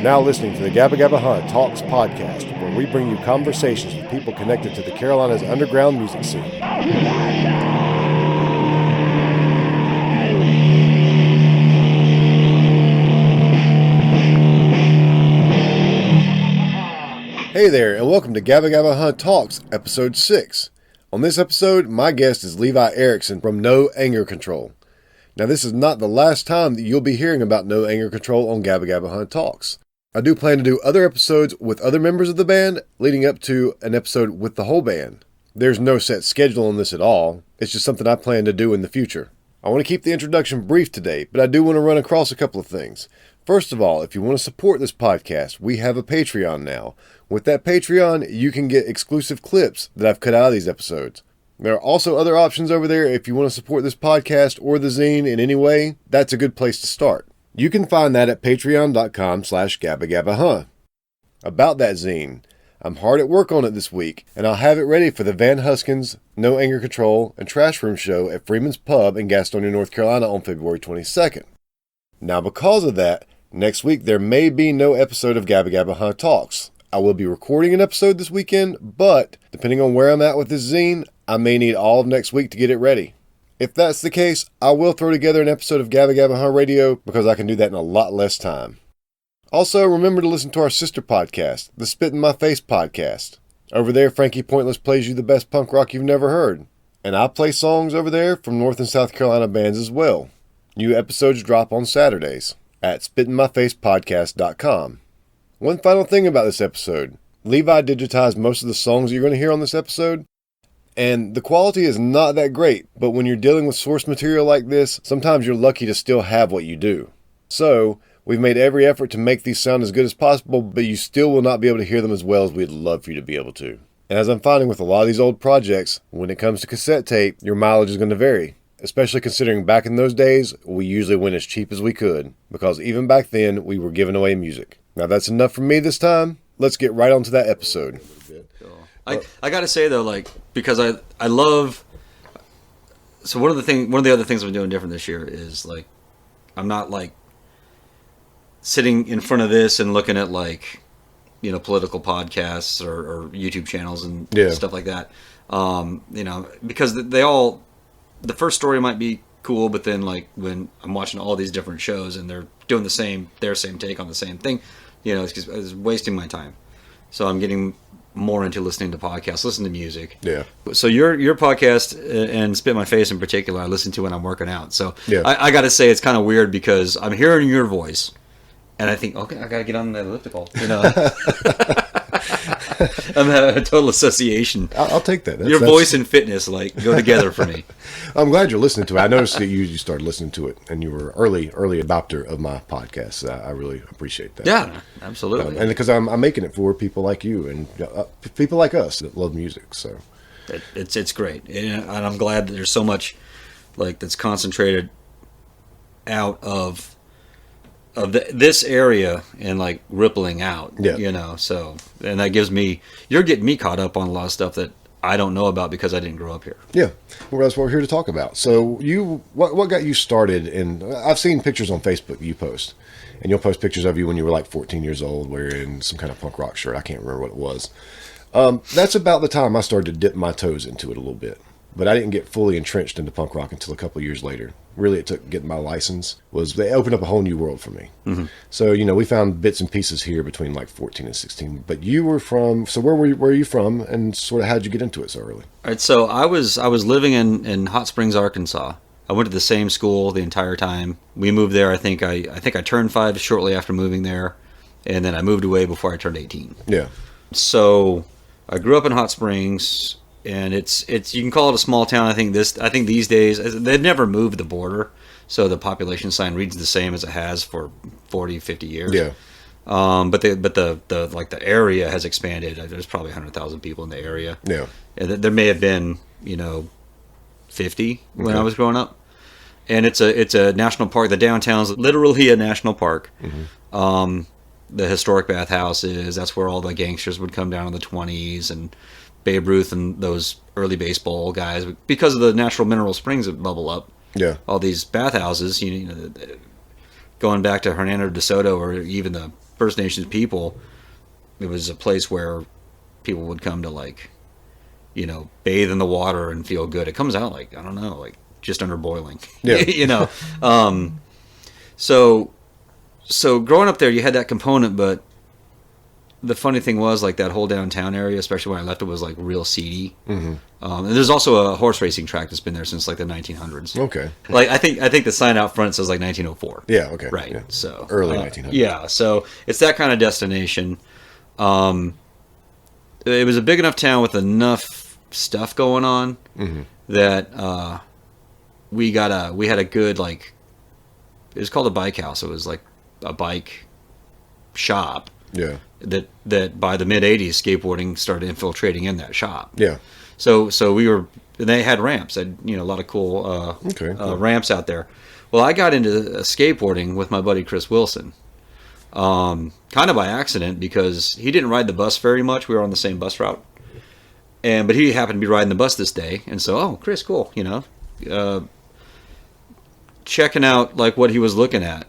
are now listening to the Gabba Gabba Talks podcast, where we bring you conversations with people connected to the Carolinas underground music scene. Hey there, and welcome to Gabba Gabba Talks, episode 6. On this episode, my guest is Levi Erickson from No Anger Control. Now, this is not the last time that you'll be hearing about No Anger Control on Gabba Gabba Talks. I do plan to do other episodes with other members of the band, leading up to an episode with the whole band. There's no set schedule on this at all. It's just something I plan to do in the future. I want to keep the introduction brief today, but I do want to run across a couple of things. First of all, if you want to support this podcast, we have a Patreon now. With that Patreon, you can get exclusive clips that I've cut out of these episodes. There are also other options over there if you want to support this podcast or the zine in any way. That's a good place to start. You can find that at patreon.com/gabbagabba. About that zine, I'm hard at work on it this week, and I'll have it ready for the Van Huskins, No Anger Control, and Trash Room show at Freeman's Pub in Gastonia, North Carolina on February 22nd. Now, because of that, next week there may be no episode of Gabba Gabba Talks. I will be recording an episode this weekend, but depending on where I'm at with this zine, I may need all of next week to get it ready. If that's the case, I will throw together an episode of Gabba Gabba Radio because I can do that in a lot less time. Also, remember to listen to our sister podcast, the Spit in My Face podcast. Over there, Frankie Pointless plays you the best punk rock you've never heard. And I play songs over there from North and South Carolina bands as well. New episodes drop on Saturdays at spitinmyfacepodcast.com. One final thing about this episode. Levi digitized most of the songs you're going to hear on this episode, and the quality is not that great, but when you're dealing with source material like this, sometimes you're lucky to still have what you do. So, we've made every effort to make these sound as good as possible, but you still will not be able to hear them as well as we'd love for you to be able to. And as I'm finding with a lot of these old projects, when it comes to cassette tape, your mileage is going to vary. Especially considering back in those days, we usually went as cheap as we could, because even back then, we were giving away music. Now that's enough from me this time. Let's get right on to that episode. I gotta say though, like, because I love. So one of the other things I'm doing different this year is, like, I'm not like sitting in front of this and looking at, like, you know, political podcasts or YouTube channels and stuff like that. You know, because the first story might be cool, but then, like, when I'm watching all these different shows and they're doing their same take on the same thing, you know, it's wasting my time. So I'm getting more into listening to podcasts, listening to music. Yeah. So your podcast and Spit My Face in particular, I listen to when I'm working out. So yeah. I got to say it's kind of weird because I'm hearing your voice, and I think, okay, I got to get on that elliptical. You know, I'm having a total association. I'll take that. Your voice and fitness go together for me. I'm glad you're listening to it. I noticed that you started listening to it, and you were early adopter of my podcast. I really appreciate that. Yeah, absolutely. And because I'm making it for people like you and people like us that love music. So it's great, and I'm glad that there's so much that's concentrated out of this area and rippling out. Yeah. You know, so, and that gives me, you're getting me caught up on a lot of stuff that I don't know about because I didn't grow up here. Yeah, well, that's what we're here to talk about. So what got you started? And I've seen pictures on Facebook you post, and you'll post pictures of you when you were 14 years old wearing some kind of punk rock shirt. I can't remember what it was. That's about the time I started to dip my toes into it a little bit. But I didn't get fully entrenched into punk rock until a couple of years later. Really, it took getting my license. They opened up a whole new world for me. Mm-hmm. So, you know, we found bits and pieces here between 14 and 16. But you were from, so where were you from, and sort of how did you get into it so early? All right, so I was living in Hot Springs, Arkansas. I went to the same school the entire time. We moved there. I think I turned 5 shortly after moving there, and then I moved away before I turned 18. Yeah. So I grew up in Hot Springs. And it's you can call it a small town. I think these days they've never moved the border, so the population sign reads the same as it has for 40, 50 years. Yeah. But the area has expanded. There's probably 100,000 people in the area. Yeah. And there may have been 50 when I was growing up. And it's a national park. The downtown's literally a national park. Mm-hmm. The historic bathhouse that's where all the gangsters would come down in the 20s and Babe Ruth and those early baseball guys, because of the natural mineral springs that bubble up. Yeah. All these bathhouses, going back to Hernando de Soto or even the First Nations people, it was a place where people would come to like, you know, bathe in the water and feel good. It comes out like, I don't know, like just under boiling. Yeah. You know. So growing up there, you had that component, but the funny thing was, like, that whole downtown area, especially when I left, it was like real seedy. And there's also a horse racing track that's been there since like the 1900s. Okay. Like I think the sign out front says like 1904. Yeah. Okay. Right. Yeah. So Early 1900s. Yeah. So it's that kind of destination. It was a big enough town with enough stuff going on that we had a good, like, it was called a bike house. It was like a bike shop. Yeah. That by the mid '80s, skateboarding started infiltrating in that shop. Yeah. So we were. They had ramps. Had, you know, a lot of cool, cool. ramps out there. Well, I got into skateboarding with my buddy Chris Wilson, kind of by accident, because he didn't ride the bus very much. We were on the same bus route, but he happened to be riding the bus this day, and so, oh, Chris, cool, you know, checking out like what he was looking at,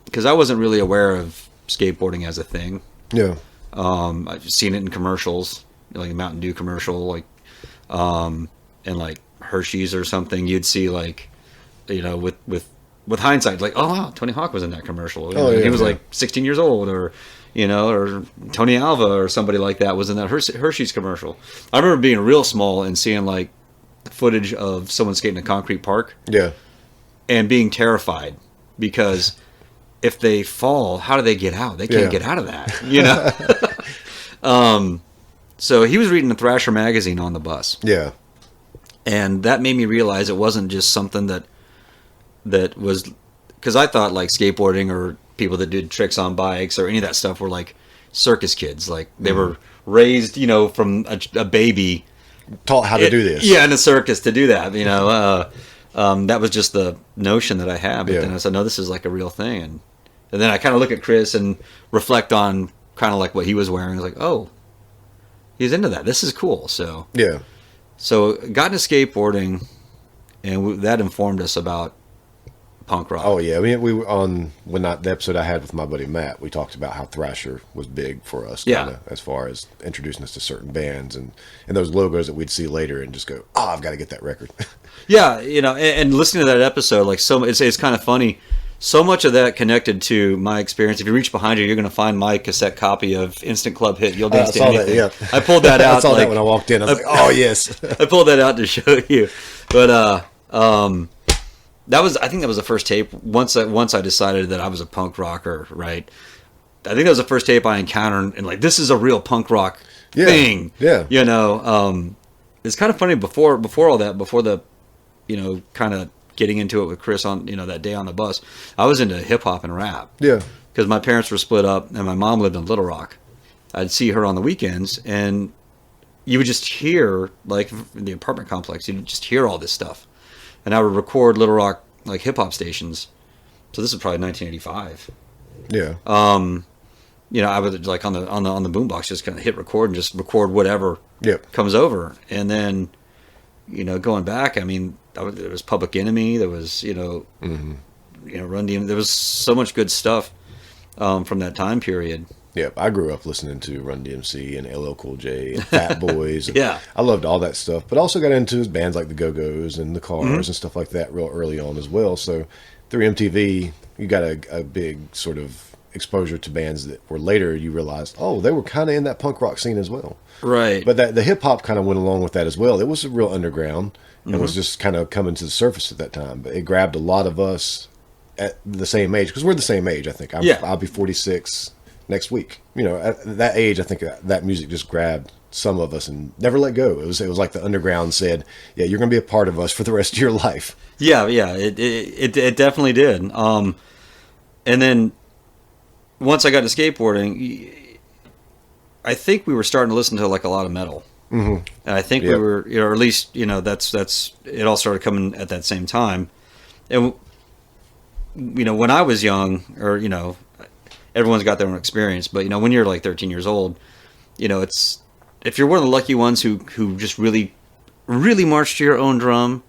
because I wasn't really aware of skateboarding as a thing. Yeah. I've seen it in commercials, like a Mountain Dew commercial, like, and like Hershey's or something. You'd see, like, you know, with hindsight, like, oh wow, Tony Hawk was in that commercial. You know, he was like 16 years old, or, you know, or Tony Alva or somebody like that was in that Hershey's commercial. I remember being real small and seeing like footage of someone skating a concrete park. Yeah. And being terrified because if they fall, how do they get out? They can't get out of that, you know? So he was reading the Thrasher magazine on the bus. Yeah. And that made me realize it wasn't just something that was, because I thought like skateboarding or people that did tricks on bikes or any of that stuff were like circus kids. Like they were raised, you know, from a baby. Taught how to do this. Yeah, in a circus to do that, you know. That was just the notion that I had. But then I said, no, this is like a real thing. And then I kind of look at Chris and reflect on kind of like what he was wearing. I was like, oh, he's into that. This is cool. So yeah. So got into skateboarding, and that informed us about punk rock. Oh yeah, I mean, we were on the episode I had with my buddy Matt. We talked about how Thrasher was big for us, kinda, as far as introducing us to certain bands and those logos that we'd see later and just go, oh, I've got to get that record. Yeah, you know, and listening to that episode, like, so it's kind of funny. So much of that connected to my experience. If you reach behind you, you're going to find my cassette copy of Instant Club Hit. You'll dance to anything. That, yeah. I pulled that out. I saw that when I walked in. I was like, oh yes. I pulled that out to show you, but I think that was the first tape. Once I decided that I was a punk rocker, right? I think that was the first tape I encountered, and like, this is a real punk rock thing. Yeah. You know, it's kind of funny before all that, before the, you know, kind of getting into it with Chris on, you know, that day on the bus, I was into hip hop and rap. Yeah. Because my parents were split up, and my mom lived in Little Rock. I'd see her on the weekends, and you would just hear, like, in the apartment complex, you'd just hear all this stuff. And I would record Little Rock, like, hip-hop stations. So this is probably 1985. Yeah. You know, I would, like, on the boombox, just kind of hit record and just record whatever comes over. And then, you know, going back, I mean, there was Public Enemy, there was, you know, you know, Run DMC. There was so much good stuff from that time period. Yeah, I grew up listening to Run DMC and LL Cool J and Fat Boys. And Yeah. I loved all that stuff, but also got into bands like the Go-Go's and the Cars and stuff like that real early on as well. So through MTV, you got a big sort of exposure to bands that were later you realized, oh, they were kind of in that punk rock scene as well. Right. But the hip-hop kind of went along with that as well. It was a real underground and was just kind of coming to the surface at that time. But it grabbed a lot of us at the same age, because we're the same age, I think. I'll be 46 next week. You know, at that age, I think that music just grabbed some of us and never let go. It was like the underground said, yeah, you're going to be a part of us for the rest of your life. Yeah, it definitely did. And then once I got to skateboarding, I think we were starting to listen to like a lot of metal. And I think we were, you know, or at least, you know, that's it all started coming at that same time. And, you know, when I was young, or, you know, everyone's got their own experience, but, you know, when you're like 13 years old, you know, it's, if you're one of the lucky ones who just really, really marched to your own drum,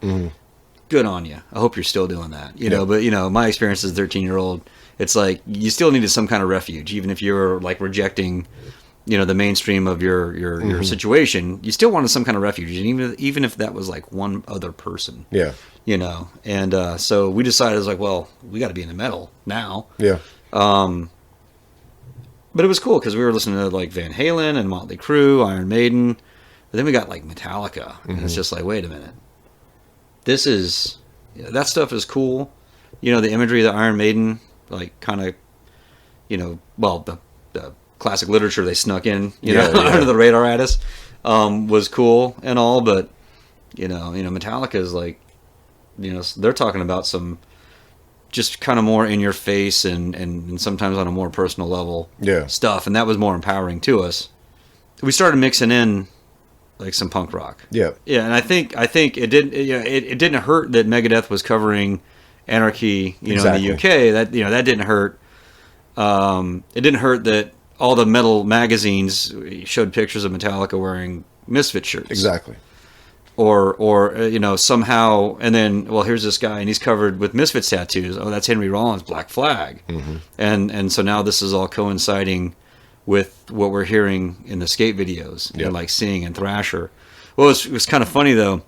good on you. I hope you're still doing that, you know, but, you know, my experience as a 13-year-old, it's like you still needed some kind of refuge, even if you were like rejecting, the mainstream of your situation. You still wanted some kind of refuge, and even if that was like one other person. Yeah. And so we decided, it's like, well, we got to be in the metal now. Yeah. But it was cool because we were listening to like Van Halen and Motley Crue, Iron Maiden, but then we got like Metallica, and it's just like, wait a minute, that stuff is cool. The imagery of the Iron Maiden, like kind of, the classic literature they snuck in, under the radar at us, was cool and all, but Metallica is like, they're talking about some just kind of more in your face and sometimes on a more personal level stuff, and that was more empowering to us. We started mixing in like some punk rock. Yeah, and I think it didn't it didn't hurt that Megadeth was covering Anarchy, in the UK. That that didn't hurt. It didn't hurt that all the metal magazines showed pictures of Metallica wearing Misfit shirts. Exactly. Or somehow, and then, well, here's this guy and he's covered with Misfits tattoos. Oh, that's Henry Rollins' Black Flag. And so now this is all coinciding with what we're hearing in the skate videos and like seeing in Thrasher. Well, it was kind of funny though.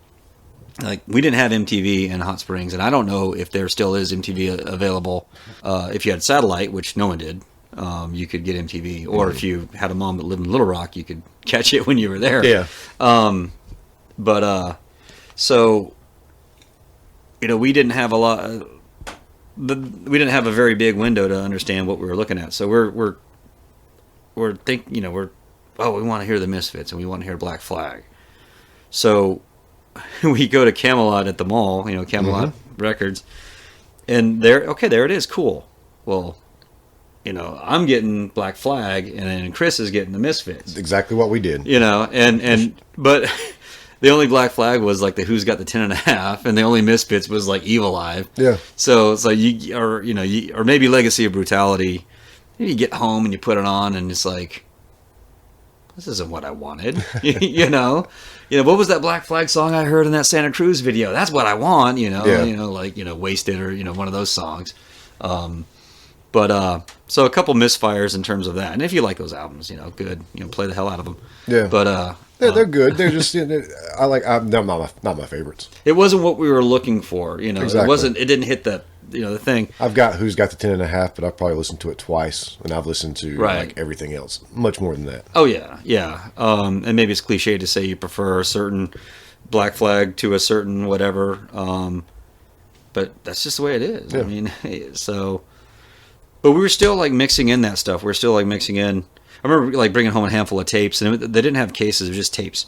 Like, we didn't have MTV in Hot Springs, and I don't know if there still is MTV available. If you had satellite, which no one did, you could get MTV. Or if you had a mom that lived in Little Rock, you could catch it when you were there. Yeah. So, we didn't have a lot. We didn't have a very big window to understand what we were looking at. So we're thinking, we want to hear the Misfits and we want to hear Black Flag. So we go to Camelot at the mall, Camelot Records, and there it is, cool. Well, I'm getting Black Flag, and then Chris is getting the Misfits. Exactly what we did. But the only Black Flag was like the Who's Got the 10.5, and the only Misfits was like Evil Live. Yeah. So it's like or maybe Legacy of Brutality. You get home and you put it on, and it's like, this isn't what I wanted. What was that Black Flag song I heard in that Santa Cruz video? That's what I want. Wasted, or one of those songs. So a couple misfires in terms of that. And if you like those albums, good, play the hell out of them. Yeah. But they're good. They're just they're not my favorites. It wasn't what we were looking for. Exactly. It didn't hit the the thing. I've got Who's Got the 10.5, but I've probably listened to it twice, and I've listened to like everything else much more than that. Oh yeah. And maybe it's cliche to say you prefer a certain Black Flag to a certain whatever. But that's just the way it is. Yeah. I mean, so. But we were still like mixing in that stuff. We're still like mixing in. I remember like bringing home a handful of tapes, and they didn't have cases; it was just tapes.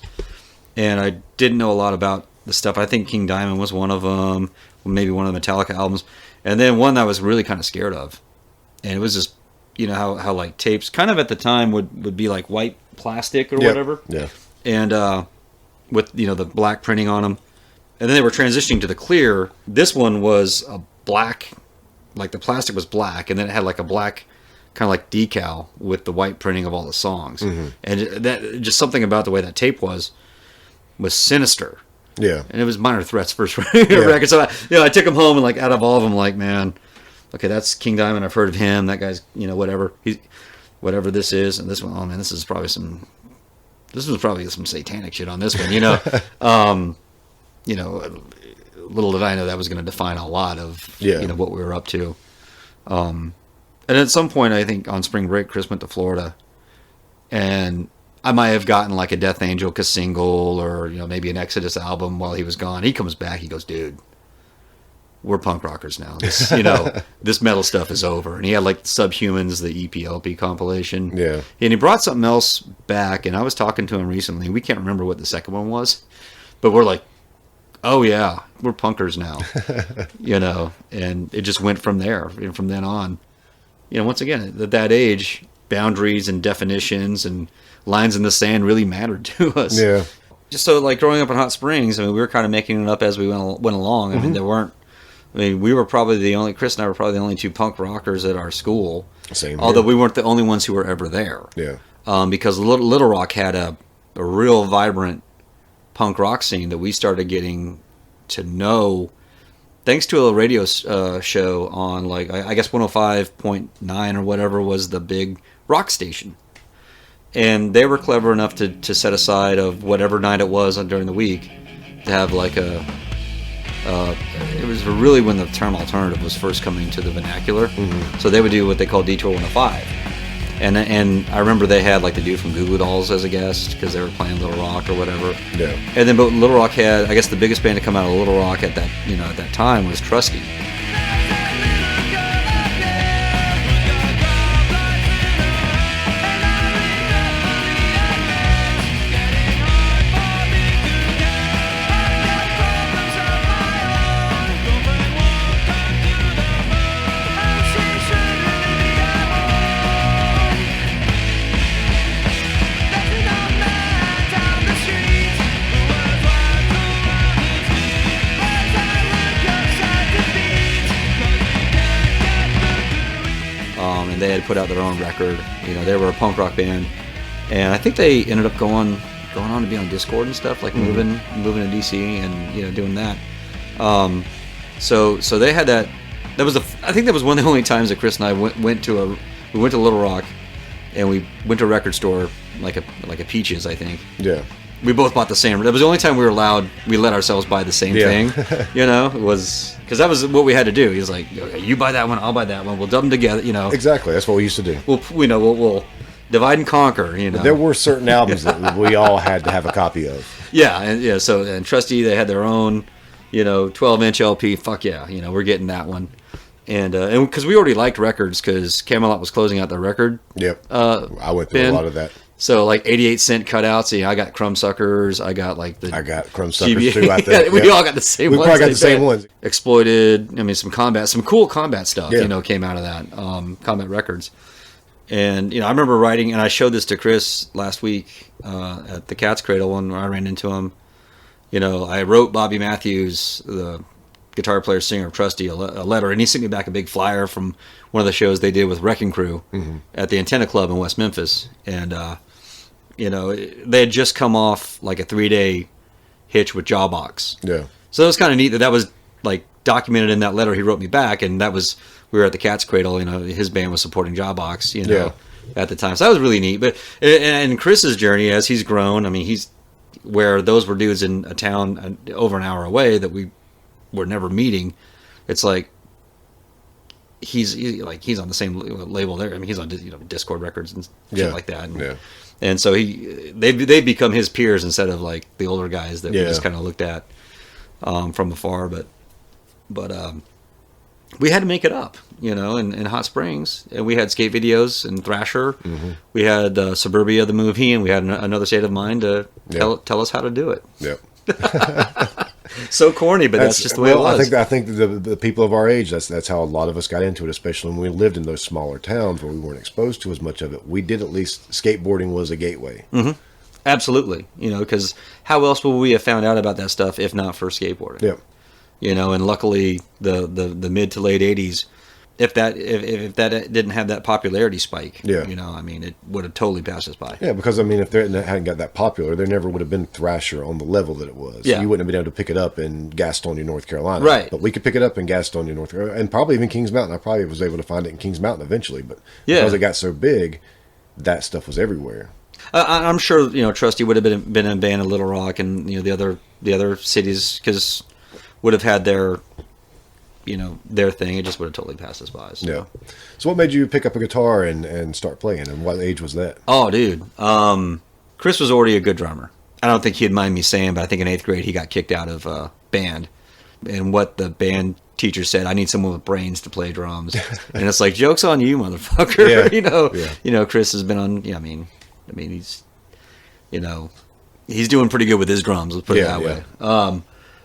And I didn't know a lot about the stuff. I think King Diamond was one of them, maybe one of the Metallica albums, and then one that I was really kind of scared of. And it was just, how like tapes kind of at the time would be like white plastic or whatever. Yeah. And with the black printing on them, and then they were transitioning to the clear. This one was a black. Like the plastic was black, and then it had like a black kind of like decal with the white printing of all the songs. And that just something about the way that tape was sinister. Yeah. And it was Minor Threat's first record. So I took them home, and like out of all of them, like, man, okay, that's King Diamond. I've heard of him. That guy's, whatever. Whatever this is, and this one, oh man, this was probably some satanic shit on this one, Little did I know that was going to define a lot of what we were up to. And at some point, I think on spring break, Chris went to Florida, and I might have gotten like a Death Angel single, or maybe an Exodus album while he was gone. He comes back, he goes, dude, we're punk rockers now. This, this metal stuff is over. And he had like Subhumans, the EPLP compilation. Yeah. And he brought something else back, and I was talking to him recently. We can't remember what the second one was, but we're like, oh yeah, we're punkers now, and it just went from there. And from then on, once again, at that age, boundaries and definitions and lines in the sand really mattered to us. Yeah. Just so like growing up in Hot Springs, I mean, we were kind of making it up as we went along. I mean, we were probably Chris and I were probably the only two punk rockers at our school. Same. Although we weren't the only ones who were ever there. Yeah. Because Little Rock had a real vibrant punk rock scene that we started getting to know thanks to a radio show on like I guess 105.9 or whatever was the big rock station, and they were clever enough to set aside of whatever night it was during the week to have like a. It was really when the term alternative was first coming to the vernacular. Mm-hmm. So they would do what they call Detour 105. And I remember they had like the dude from Goo Goo Dolls as a guest because they were playing Little Rock or whatever. Yeah. And then but Little Rock had, I guess the biggest band to come out of Little Rock at that time was Trusty. They had put out their own record. They were a punk rock band, and I think they ended up going on to be on Discord and stuff, like moving to DC and doing that. So they had that. I think that was one of the only times that Chris and I went to Little Rock, and we went to a record store like a Peaches, I think. Yeah. We both bought the same. That was the only time we let ourselves buy the same thing. It was because that was what we had to do. He was like, "You buy that one, I'll buy that one. We'll dub them together." Exactly. That's what we used to do. We'll divide and conquer. There were certain albums that we all had to have a copy of. Yeah, and Trusty, they had their own, 12-inch LP. Fuck yeah, we're getting that one. And because we already liked records, because Camelot was closing out their record. Yep. I went through a lot of that. So like 88-cent cutouts. I got Crumbsuckers. I got Crumbsuckers too. I think we all got the same ones. We probably got the same ones. Exploited. Some cool combat stuff. Came out of that. Combat records. And I remember writing, and I showed this to Chris last week at the Cat's Cradle when I ran into him. I wrote Bobby Matthews, the guitar player singer of Trusty, a letter, and he sent me back a big flyer from one of the shows they did with Wrecking Crew at the Antenna Club in West Memphis, and they had just come off like a 3-day hitch with Jawbox. Yeah. So it was kind of neat that was like documented in that letter he wrote me back, and we were at the Cat's Cradle. His band was supporting Jawbox. At the time, so that was really neat. But and Chris's journey as he's grown, he's where those were dudes in a town over an hour away that we were never meeting. It's like he's on the same label there. He's on Discord Records and shit like that. And so they become his peers instead of like the older guys that we just kind of looked at from afar. But we had to make it up, in Hot Springs, and we had skate videos and Thrasher. Mm-hmm. We had Suburbia, the movie, and we had another State of Mind to tell us how to do it. Yep. So corny, but that's just the way it was. I think the people of our age, that's how a lot of us got into it, especially when we lived in those smaller towns where we weren't exposed to as much of it. We did at least, skateboarding was a gateway. Mm-hmm. Absolutely. Because how else would we have found out about that stuff if not for skateboarding? Yeah. And luckily the mid to late 80s, if that didn't have that popularity spike, it would have totally passed us by. Yeah, because if they hadn't got that popular, there never would have been Thrasher on the level that it was. Yeah. You wouldn't have been able to pick it up in Gastonia, North Carolina. Right. But we could pick it up in Gastonia, North Carolina, and probably even Kings Mountain. I probably was able to find it in Kings Mountain eventually, but because it got so big, that stuff was everywhere. I'm sure Trusty would have been in a band in Little Rock and the other cities, because would have had their thing. It just would have totally passed us by. So. Yeah. So what made you pick up a guitar and start playing, and what age was that? Oh, dude. Chris was already a good drummer. I don't think he'd mind me saying, but I think in 8th grade he got kicked out of band. And what the band teacher said, I need someone with brains to play drums. And it's like, joke's on you, motherfucker. Yeah. Chris has been on, he's, he's doing pretty good with his drums, let's put it that way.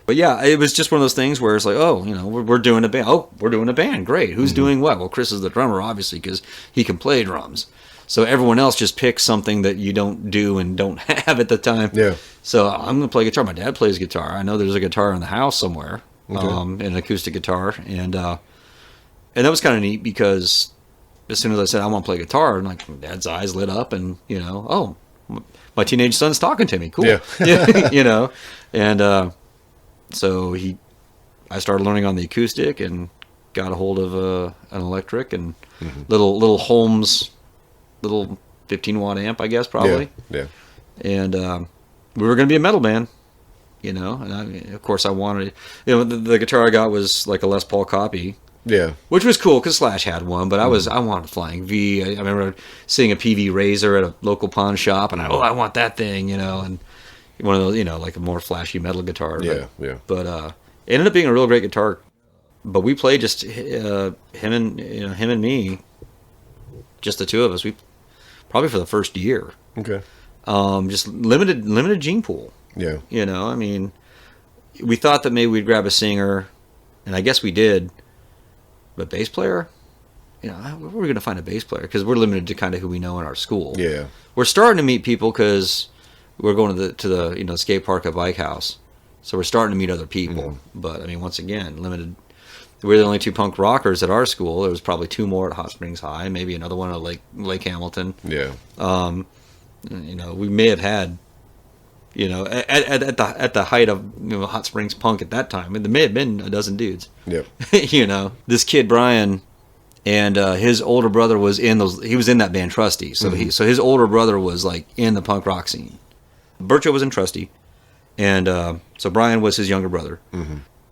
But yeah, it was just one of those things where it's like, we're doing a band. Oh, we're doing a band. Great. Who's doing what? Well, Chris is the drummer, obviously, because he can play drums. So everyone else just picks something that you don't do and don't have at the time. Yeah. So I'm going to play guitar. My dad plays guitar. I know there's a guitar in the house somewhere, an acoustic guitar. And that was kind of neat because as soon as I said, I want to play guitar, and like Dad's eyes lit up and, my teenage son's talking to me. Cool. Yeah. And, so he I started learning on the acoustic and got a hold of an electric and little Holmes, little 15-watt amp, I guess, probably. Yeah. And we were going to be a metal band, and of course I wanted, the guitar I got was like a Les Paul copy. Yeah. Which was cool because Slash had one, but I wanted Flying V. I remember seeing a PV Razor at a local pawn shop, and I want that thing, and one of those, like a more flashy metal guitar. Yeah, But it ended up being a real great guitar. But we played just him and me, just the two of us. We probably for the first year. Okay. Just limited gene pool. Yeah. We thought that maybe we'd grab a singer, and I guess we did. But bass player, where were we going to find a bass player? Because we're limited to kind of who we know in our school. Yeah. We're starting to meet people because we're going to the skate park at Bike House, so we're starting to meet other people. But I mean, once again, limited. We're the only two punk rockers at our school. There was probably two more at Hot Springs High, maybe another one at Lake Hamilton. Yeah. We may have had. At the height of Hot Springs punk at that time, there may have been a dozen dudes. Yep. This kid Brian, and his older brother was in those. He was in that band Trusty, so his older brother was like in the punk rock scene. Bircho was in Trusty, and so Brian was his younger brother.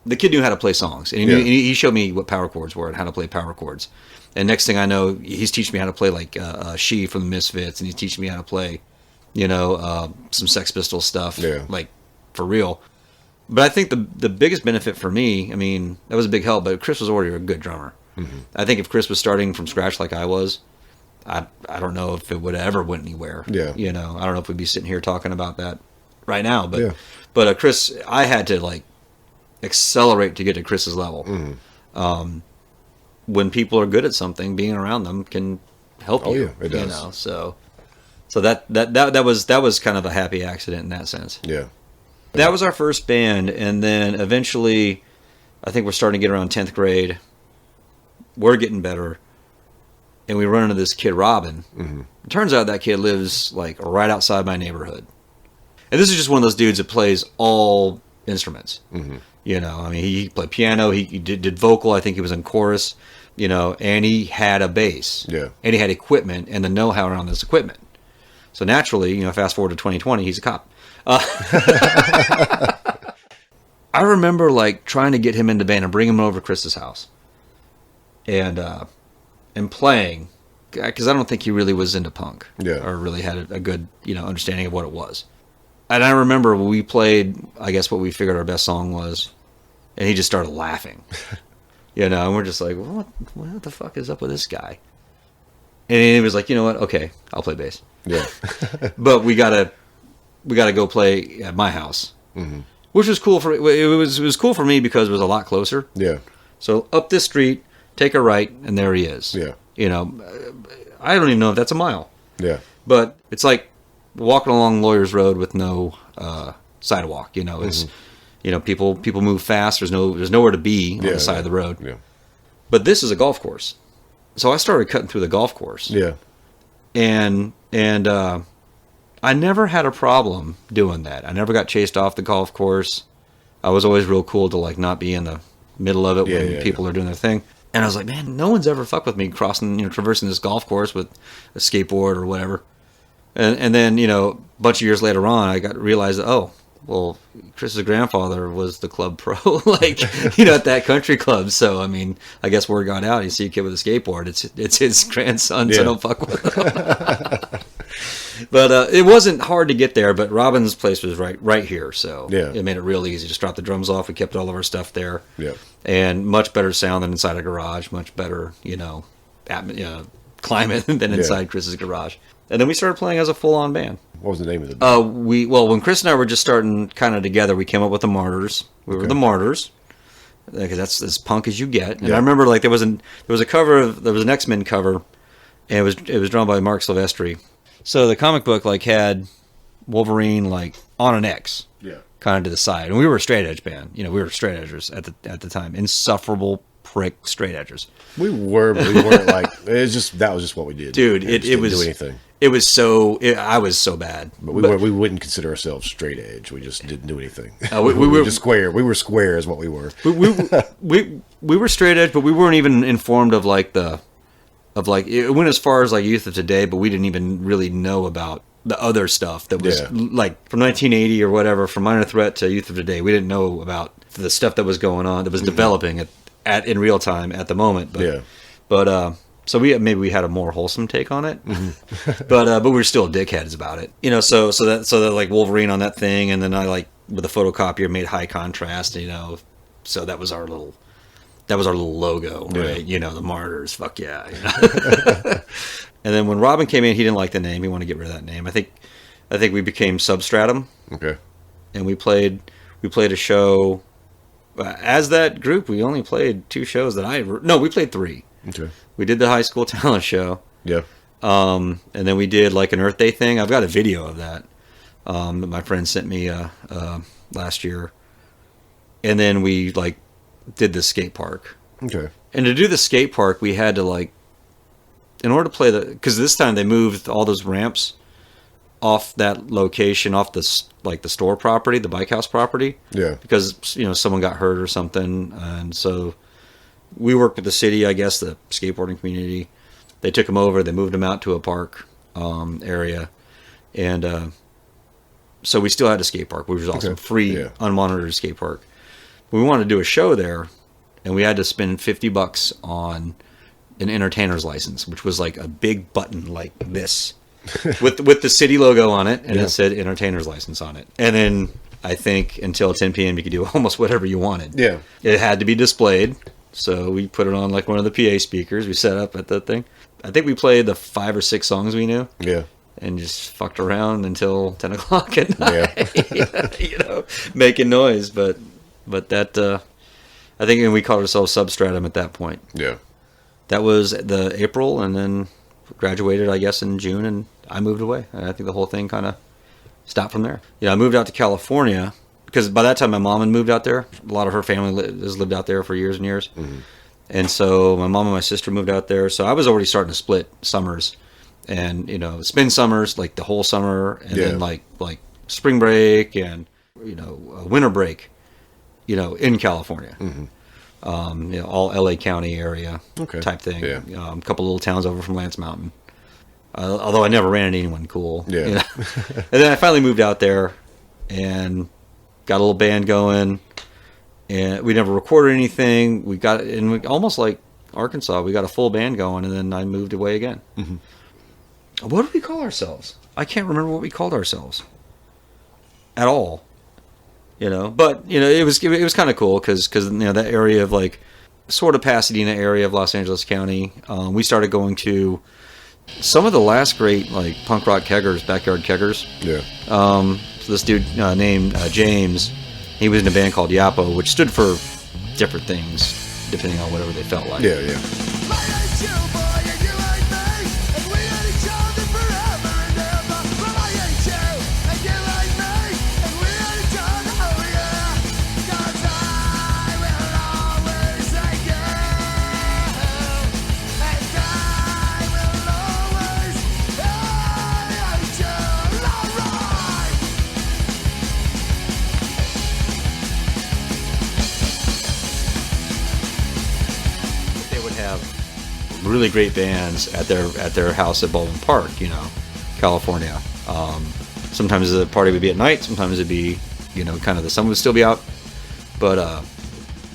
The kid knew how to play songs, and he showed me what power chords were and how to play power chords. And next thing I know, he's teaching me how to play like She from the Misfits, and he's teaching me how to play. Some Sex Pistols stuff, like for real. But I think the biggest benefit for me, I mean, that was a big help, but Chris was already a good drummer. I think if Chris was starting from scratch like I was, I don't know if it would have ever went anywhere. Yeah. I don't know if we'd be sitting here talking about that right now, but Chris, I had to like accelerate to get to Chris's level. When people are good at something, being around them can help you. Yeah, it does. So that was kind of a happy accident in that sense. Yeah. That was our first band, and then eventually, I think we're starting to get around 10th grade. We're getting better, and we run into this kid, Robin. It turns out that kid lives like right outside my neighborhood. And this is just one of those dudes that plays all instruments. He played piano, he did vocal, I think he was in chorus, and he had a bass. Yeah. And he had equipment and the know-how around this equipment. So naturally, fast forward to 2020, he's a cop. I remember like trying to get him into band and bring him over to Chris's house, and playing, because I don't think he really was into punk, or really had a good understanding of what it was. And I remember we played, I guess what we figured our best song was, and he just started laughing, and we're just like, what the fuck is up with this guy? And he was like, you know what? Okay, I'll play bass. Yeah. But we gotta go play at my house, which was cool it was cool for me because it was a lot closer. Yeah. So up this street, take a right, and there he is. Yeah. I don't even know if that's a mile. Yeah. But it's like walking along Lawyers Road with no sidewalk. It's people move fast. There's nowhere to be on the side of the road. Yeah. But this is a golf course, so I started cutting through the golf course. Yeah. And I never had a problem doing that. I never got chased off the golf course. I was always real cool to like not be in the middle of it when people are doing their thing. And I was like, man, no one's ever fucked with me traversing this golf course with a skateboard or whatever. And then, a bunch of years later on, I realized that, well, Chris's grandfather was the club pro, at that country club. So, I mean, I guess word got out. You see a kid with a skateboard, it's his grandson, so don't fuck with him. But it wasn't hard to get there, but Robin's place was right here. So it made it real easy. Just dropped the drums off. We kept all of our stuff there. Yeah. And much better sound than inside a garage. Much better, climate than inside Chris's garage. And then we started playing as a full-on band. What was the name of the band? When Chris and I were just starting kind of together, we came up with the Martyrs. We were the Martyrs, because that's as punk as you get. And I remember like there was an X-Men cover, and it was drawn by Mark Silvestri. So the comic book like had Wolverine like on an X, kind of to the side, and we were a straight edge band. We were straight edgers at the time, insufferable prick straight edgers. We were, but we weren't like. That was just what we did, dude. It was didn't do anything. It was so. I was so bad. But we wouldn't consider ourselves straight edge. We just didn't do anything. We were just square. We were square, is what we were. We were straight edge, but we weren't even informed of like it went as far as like Youth of Today, but we didn't even really know about the other stuff that was like from 1980 or whatever, from Minor Threat to Youth of Today. We didn't know about the stuff that was going on, that was developing at in real time at the moment. But so we had a more wholesome take on it, but we were still dickheads about it, you know. So that like Wolverine on that thing, and then I like with a photocopier made high contrast, you know. So that was our little logo, right? You know, the Martyrs, fuck yeah. You know? And then when Robin came in, he didn't like the name. He wanted to get rid of that name. I think we became Substratum. Okay. And we played a show as that group. We only played 2 shows we played 3. Okay. We did the high school talent show. Yeah. And then we did like an Earth Day thing. I've got a video of that. That my friend sent me last year. And then we like did the skate park. Okay. And to do the skate park, we had to like, in order to play because this time they moved all those ramps off that location, off the store property, the bike house property. Yeah. Because, you know, someone got hurt or something. And so we worked with the city, I guess, the skateboarding community. They took them over. They moved them out to a park area. And so we still had a skate park, which was awesome. Free, unmonitored skate park. We wanted to do a show there, and we had to spend $50 on an entertainer's license, which was like a big button like this with the city logo on it, and it said entertainer's license on it. And then I think until 10 p.m. you could do almost whatever you wanted. Yeah. It had to be displayed, so we put it on like one of the PA speakers. We set up at the thing. I think we played the 5 or 6 songs we knew. Yeah. And just fucked around until 10 o'clock at night, you know, making noise. But that, I think we called ourselves Substratum at that point. Yeah. That was the April, and then graduated, I guess, in June, and I moved away. And I think the whole thing kind of stopped from there. You know, I moved out to California, because by that time my mom had moved out there. A lot of her family has lived out there for years and years. Mm-hmm. And so my mom and my sister moved out there. So I was already starting to split summers. And, you know, spend summers, like the whole summer, and then like spring break and, you know, winter break, you know, in California. Mm-hmm. You know, all LA County area type thing. Yeah. A couple little towns over from Lance Mountain. Although I never ran into anyone cool. Yeah. You know? And then I finally moved out there and got a little band going. And we never recorded anything. Almost like Arkansas, we got a full band going, and then I moved away again. Mm-hmm. What did we call ourselves? I can't remember what we called ourselves at all. You know, but you know, it was kind of cool because you know, that area of like sort of Pasadena area of Los Angeles County. We started going to some of the last great like punk rock keggers, backyard keggers. Yeah. So this dude named James, he was in a band called YAPO, which stood for different things depending on whatever they felt like. Yeah, yeah. Really great bands at their house at Baldwin Park, you know, California. Sometimes the party would be at night, sometimes it'd be, you know, kind of the sun would still be out, but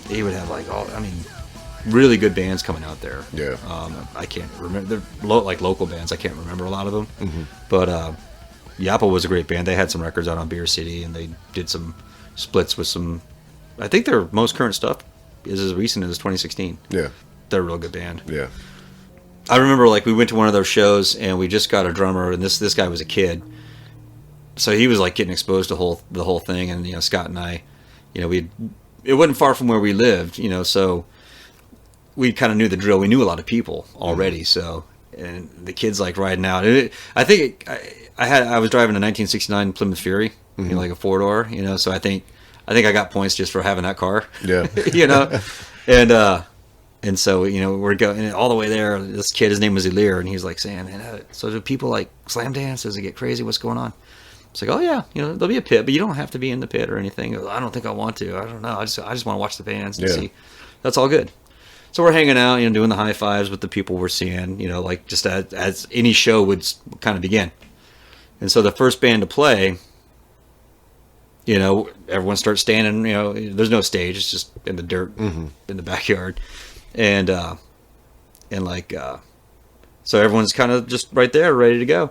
he would have like really good bands coming out there. Yeah. I can't remember, they're like local bands. I can't remember a lot of them. Mm-hmm. But YAPO was a great band. They had some records out on Beer City, and they did some splits with some. I think their most current stuff is as recent as 2016. Yeah. They're a real good band. Yeah. I remember like we went to one of those shows and we just got a drummer, and this guy was a kid, so he was like getting exposed to the whole thing. And you know, Scott and I, you know, it wasn't far from where we lived, you know, so we kind of knew the drill. We knew a lot of people already, so, and the kid's like riding out. I think I was driving a 1969 Plymouth Fury, you know, like a 4-door, you know, so I think I got points just for having that car. Yeah. You know, and And so, we're going all the way there. This kid, his name was Elir, and he's like saying, man, so do people like slam dance? Does it get crazy? What's going on? It's like, oh yeah, there'll be a pit, but you don't have to be in the pit or anything. I don't think I want to. I don't know. I just want to watch the bands and see. That's all good. So we're hanging out, doing the high fives with the people we're seeing, like just as any show would kind of begin. And so the first band to play, everyone starts standing, there's no stage. It's just in the dirt in the backyard. And so everyone's kind of just right there, ready to go.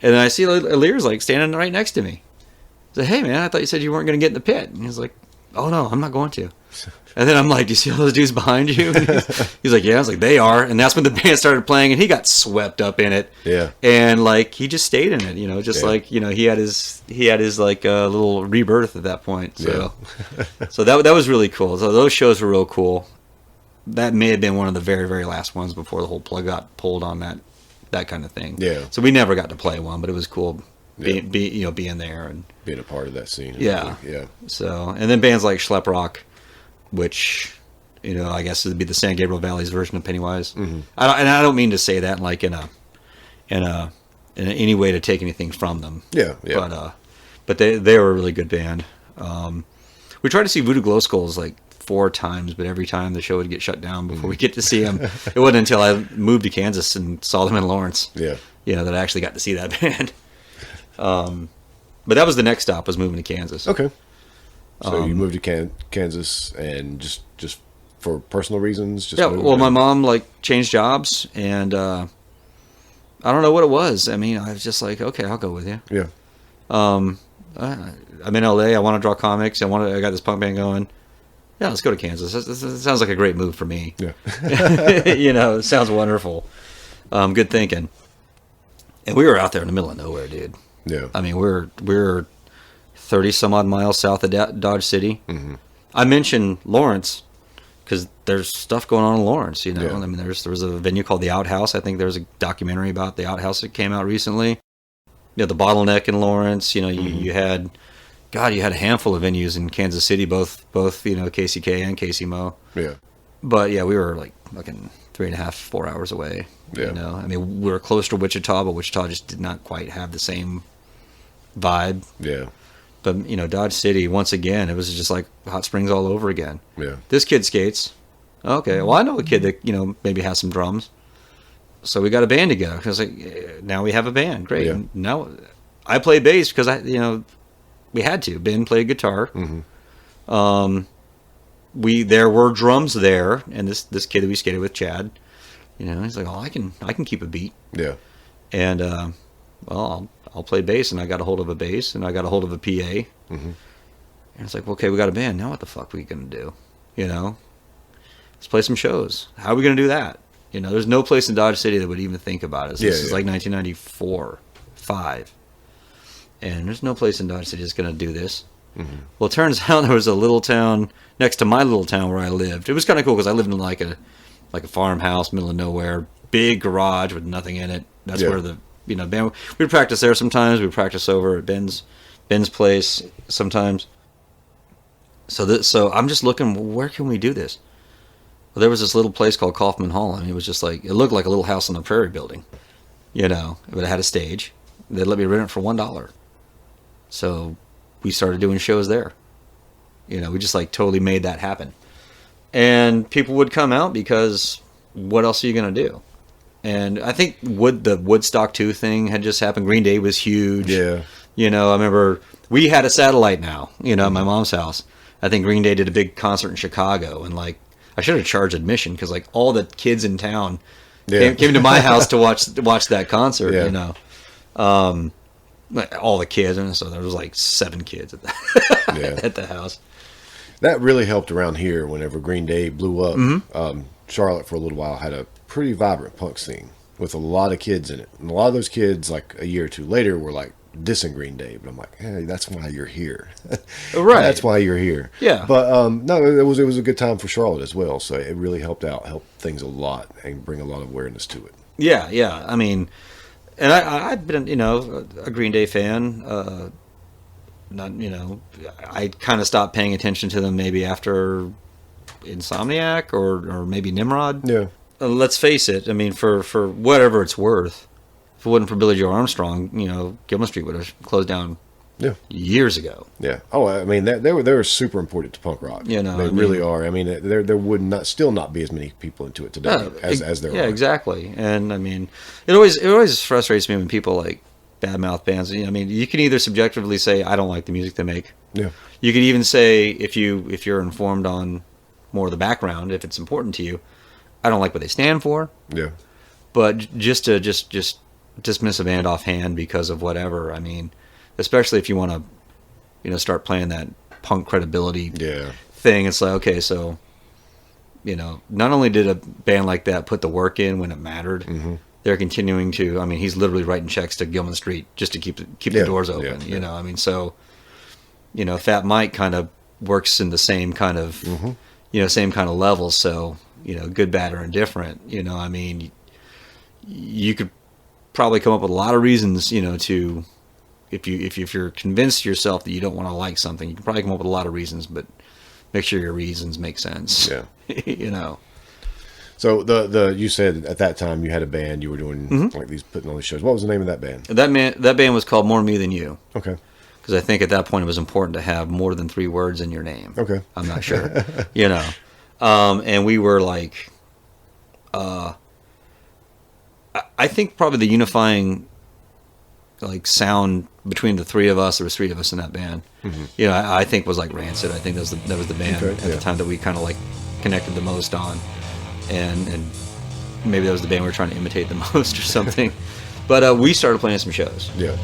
And then I see Alir's like standing right next to me. I say, hey man, I thought you said you weren't going to get in the pit. And he's like, oh no, I'm not going to. And then I'm like, do you see all those dudes behind you? And he's like, yeah. I was like, they are. And that's when the band started playing, and he got swept up in it. Yeah. And like he just stayed in it, just like he had his like little rebirth at that point. So so that was really cool. So those shows were real cool. That may have been one of the very, very last ones before the whole plug got pulled on that kind of thing. Yeah. So we never got to play one, but it was cool being there and being a part of that scene. Yeah. Yeah. So, and then bands like Schlep Rock, which, I guess would be the San Gabriel Valley's version of Pennywise. Mm-hmm. I don't mean to say that like in any way to take anything from them. Yeah. Yeah. But they were a really good band. We tried to see Voodoo Glow Skulls like 4 times, but every time the show would get shut down before we get to see them. It wasn't until I moved to Kansas and saw them in Lawrence. Yeah. That I actually got to see that band. But that was the next stop, was moving to Kansas. Okay. So you moved to Kansas and just for personal reasons? Well, my mom like changed jobs, and I don't know what it was. I mean, I was just like, okay, I'll go with you. Yeah. I'm in LA. I want to draw comics. I got this punk band going. Yeah, let's go to Kansas. That sounds like a great move for me. Yeah. It sounds wonderful. Good thinking. And we were out there in the middle of nowhere, dude. Yeah. I mean, we're 30 some odd miles south of Dodge City. Mm-hmm. I mentioned Lawrence because there's stuff going on in Lawrence. Yeah. I mean, there was a venue called the Outhouse. I think there's a documentary about the Outhouse that came out recently. The Bottleneck in Lawrence. You had a handful of venues in Kansas City, both KCK and KCMO. Yeah. But yeah, we were like fucking 3.5, 4 hours away. Yeah. I mean, we were close to Wichita, but Wichita just did not quite have the same vibe. Yeah. But Dodge City, once again, it was just like Hot Springs all over again. Yeah. This kid skates. Okay, well I know a kid that maybe has some drums. So we got a band together. Cause now we have a band. Great. Yeah. And now I play bass because we had to. Ben played guitar. Mm-hmm. There were drums there, and this kid that we skated with, Chad, he's like, oh, I can keep a beat. Yeah. And I'll play bass, and I got a hold of a bass, and I got a hold of a PA. Mm-hmm. And it's like, well, okay, we got a band. Now what the fuck are we gonna do? Let's play some shows. How are we gonna do that? There's no place in Dodge City that would even think about us. This is like 1994, 5, and there's no place in Dodge City that's gonna do this. Mm-hmm. Well, it turns out there was a little town next to my little town where I lived. It was kind of cool because I lived in like a farmhouse, middle of nowhere, big garage with nothing in it. That's where the band. We'd practice there sometimes. We'd practice over at Ben's place sometimes. So I'm just looking, where can we do this? Well, there was this little place called Kaufman Hall, and it was just like, it looked like a little house on the prairie building, but it had a stage. They let me rent it for $1. So we started doing shows there. We just like totally made that happen. And people would come out because what else are you going to do? And I think the Woodstock 2 thing had just happened. Green Day was huge. Yeah. I remember we had a satellite now, at my mom's house. I think Green Day did a big concert in Chicago, and like I should have charged admission because like all the kids in town came to my house to watch that concert. Yeah. All the kids, and so there was like 7 kids at the house. That really helped around here whenever Green Day blew up. Mm-hmm. Charlotte for a little while had a pretty vibrant punk scene with a lot of kids in it, and a lot of those kids like a year or two later were like dissing Green Day, but I'm like, hey, that's why you're here. Right. That's why you're here. Yeah. But no, it was a good time for Charlotte as well, so it really helped things a lot and bring a lot of awareness to it. Yeah. I mean, and I've been, a Green Day fan. I kind of stopped paying attention to them maybe after Insomniac or maybe Nimrod. Yeah. Let's face it. I mean, for whatever it's worth, if it wasn't for Billy Joe Armstrong, Gilman Street would have closed down years ago. Yeah. Oh, I mean, they were super important to punk rock. They really are. I mean, there would still not be as many people into it today as there are. Yeah, exactly. And I mean, it always frustrates me when people like badmouth bands. I mean, you can either subjectively say I don't like the music they make. Yeah. You could even say if you're informed on more of the background, if it's important to you, I don't like what they stand for. Yeah. But just to dismiss a band offhand because of whatever, I mean, especially if you want to, start playing that punk credibility thing, it's like, okay, so, not only did a band like that put the work in when it mattered, they're continuing to. I mean, he's literally writing checks to Gilman Street just to keep the doors open. I mean, so, Fat Mike kind of works in the same kind of, same kind of level. So, good, bad, or indifferent. I mean, you could probably come up with a lot of reasons, to. If you're convinced yourself that you don't want to like something, you can probably come up with a lot of reasons, but make sure your reasons make sense. Yeah. So you said at that time you had a band, you were doing putting on these shows. What was the name of that band? That band was called More Me Than You. Okay. Because I think at that point it was important to have more than 3 words in your name. Okay. I'm not sure. And we were like, I think probably the unifying sound between the 3 of us. There was 3 of us in that band. I think was like Rancid. I think that was the band at the time that we kind of connected the most on, and maybe that was the band we were trying to imitate the most or something. But we started playing some shows. Yeah.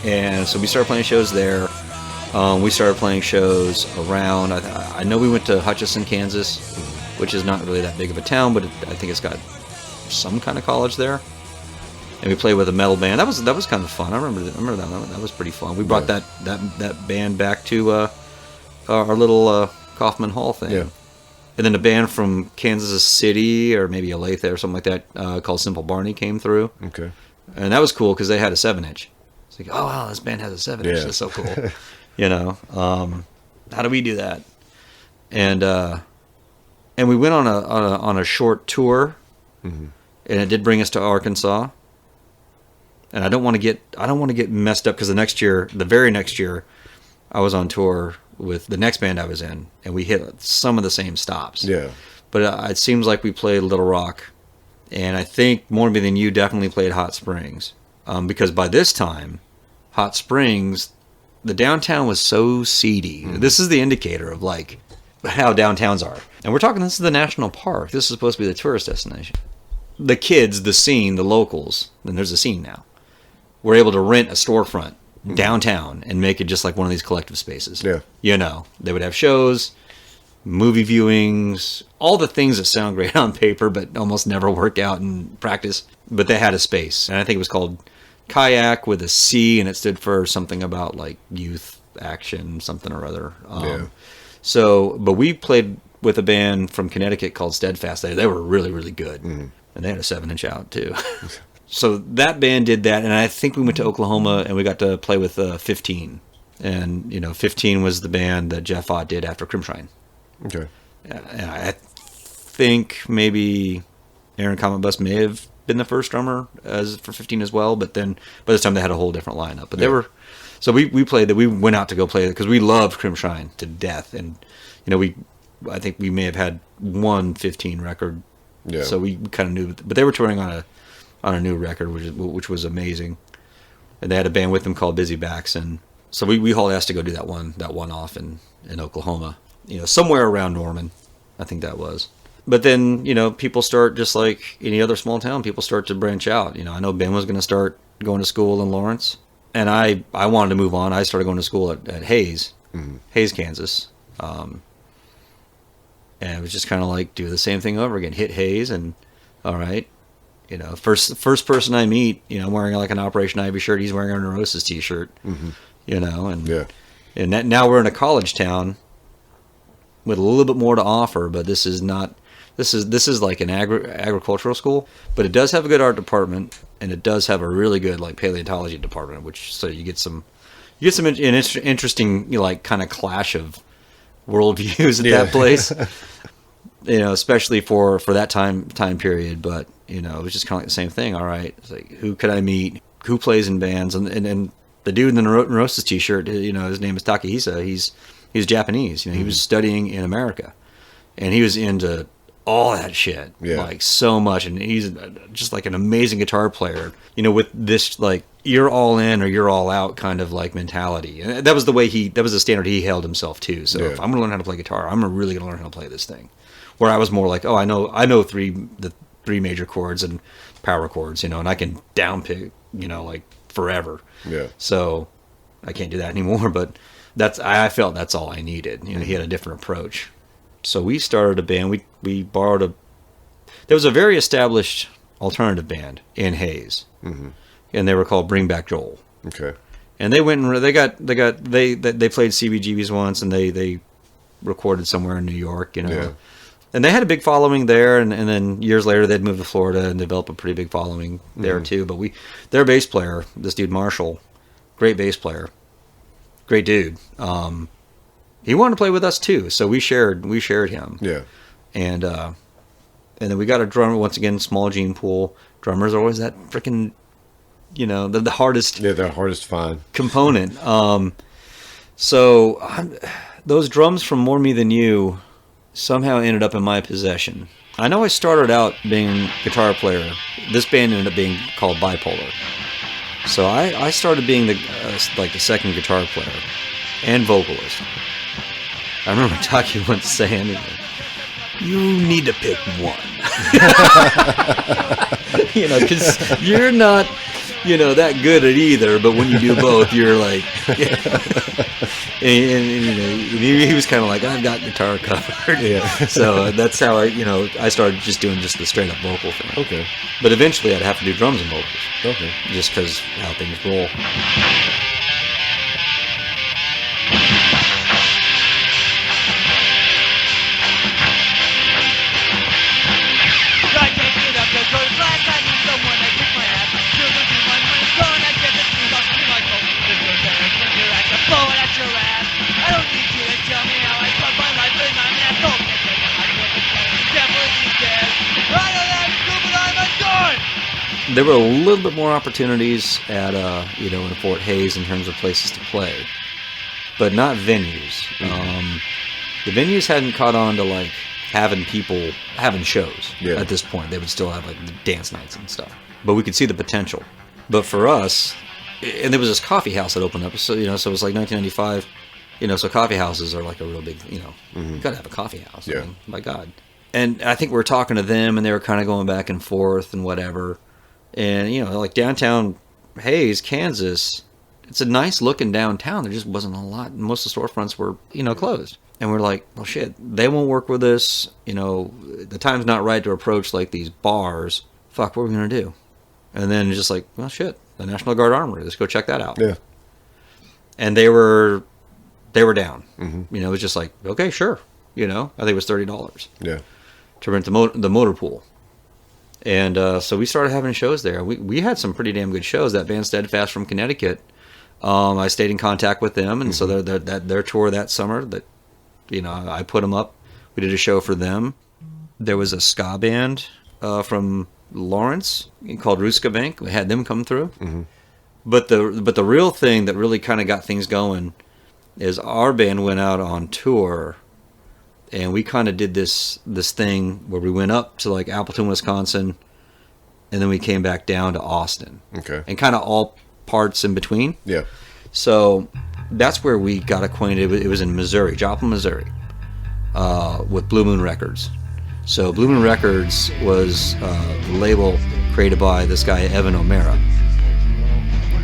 And so we started playing shows there. We started playing shows around. I know we went to Hutchinson, Kansas, which is not really that big of a town, but I think it's got some kind of college there. And we played with a metal band. That was kind of fun. I remember that. That was pretty fun. We brought that band back to our little Kaufman Hall thing. Yeah. And then a band from Kansas City or maybe Olathe or something like that called Simple Barney came through. Okay. And that was cool because they had a 7-inch. It's like, oh wow, this band has a 7-inch. That's so cool. How do we do that? And we went on a short tour, and it did bring us to Arkansas. And I don't want to get messed up because the very next year, I was on tour with the next band I was in, and we hit some of the same stops. Yeah. But it seems like we played Little Rock, and I think More Me Than You definitely played Hot Springs. Because by this time, Hot Springs, the downtown was so seedy. This is the indicator of how downtowns are. And we're talking, this is the national park. This is supposed to be the tourist destination. The kids, the scene, the locals, and there's a scene now, were able to rent a storefront downtown and make it just like one of these collective spaces. Yeah. They would have shows, movie viewings, all the things that sound great on paper but almost never work out in practice. But they had a space, and I think it was called Kayak with a C, and it stood for something about youth action, something or other. But we played with a band from Connecticut called Steadfast. They were really, really good, and they had a 7-inch out too. So that band did that, and I think we went to Oklahoma and we got to play with 15. And 15 was the band that Jeff Ott did after Crimshine. Okay. And I think maybe Aaron Comet Bus may have been the first drummer for 15 as well, but then by this time they had a whole different lineup. But they were, so we played that. We went out to go play it because we loved Crimshine to death, and I think we may have had one 15 record. Yeah. So we kind of knew, but they were touring on a new record, which was amazing. And they had a band with them called Busy Backs, and so we hauled ass to go do that one off in Oklahoma, somewhere around Norman, I think that was. But then, people start, just like any other small town, people start to branch out. I know Ben was going to start going to school in Lawrence, and I wanted to move on. I started going to school at Hayes, Hayes, Kansas. And it was just kind of do the same thing over again. Hit Hayes, and all right, You know, first person I meet, you know, I'm wearing like an Operation Ivy shirt. He's wearing a Neurosis t-shirt. You know, and now we're in a college town with a little bit more to offer, but this is not. This is like an agricultural school, but it does have a good art department, and it does have a really good like paleontology department, which so you get some interesting, you know, like kind of clash of worldviews at that place. You know, especially for that time period. But you know, it was just kind of like the same thing. All right, it's like who could I meet? Who plays in bands? And the dude in the Neurosis t-shirt, you know, his name is Takehisa. He's Japanese. You know, he was studying in America, and he was into all that shit, like so much, and he's just like an amazing guitar player, you know, with this like you're all in or you're all out kind of like mentality, and that was the standard he held himself to. So if I'm gonna learn how to play guitar, I'm really gonna learn how to play this thing. Where I was more like, oh, I know the three major chords and power chords, you know, and I can down pick, you know, like forever. So I can't do that anymore, but I felt that's all I needed. You know, he had a different approach. So we started a band. We borrowed there was a very established alternative band in Hayes, and they were called Bring Back Joel. Okay. And they went and they played CBGBs once, and they recorded somewhere in New York, you know. Yeah. And they had a big following there, and then years later they'd moved to Florida and developed a pretty big following there too. But their bass player, this dude Marshall, great bass player, great dude. He wanted to play with us too, so we shared him. Yeah. And then we got a drummer once again, small gene pool. Drummers are always that freaking, you know, the hardest. Yeah, the hardest find component. Those drums from More Me Than You somehow ended up in my possession. I know I started out being a guitar player. This band ended up being called Bipolar. So I started being the second guitar player and vocalist. I remember Taki once saying, "You need to pick one." You know, because you're not, you know, that good at either. But when you do both, you're like, and you know, he was kind of like, "I've got guitar covered." Yeah. So that's how I started just doing just the straight up vocal thing. Okay. But eventually, I'd have to do drums and vocals. Okay. Just because how things roll. There were a little bit more opportunities at in Fort Hayes in terms of places to play, but not venues. The venues hadn't caught on to like having people having shows at this point. They would still have like dance nights and stuff, but we could see the potential. But for us, and there was this coffee house that opened up, so it was like 1995. So coffee houses are like a real big, you gotta have a coffee house. Yeah. I mean, my God. And I think we were talking to them, and they were kind of going back and forth and whatever. And, like downtown Hayes, Kansas, it's a nice looking downtown. There just wasn't a lot. Most of the storefronts were, closed. And we're like, well, shit, they won't work with us. The time's not right to approach like these bars. Fuck, what are we going to do? And then just like, well, shit, the National Guard Armory. Let's go check that out. Yeah. And they were down. Mm-hmm. It was just like, okay, sure. I think it was $30. Yeah. To rent the motor pool. And so we started having shows there. We had some pretty damn good shows. That band Steadfast from Connecticut, I stayed in contact with them, and so their tour that summer, that I put them up. We did a show for them. There was a ska band from Lawrence called Ruska Bank. We had them come through. Mm-hmm. But the real thing that really kind of got things going is our band went out on tour. And we kind of did this thing where we went up to like Appleton, Wisconsin, and then we came back down to Austin. Okay. And kind of all parts in between. Yeah. So that's where we got acquainted. It was in Missouri, Joplin, Missouri, with Blue Moon Records. So Blue Moon Records was the label created by this guy, Evan O'Mara.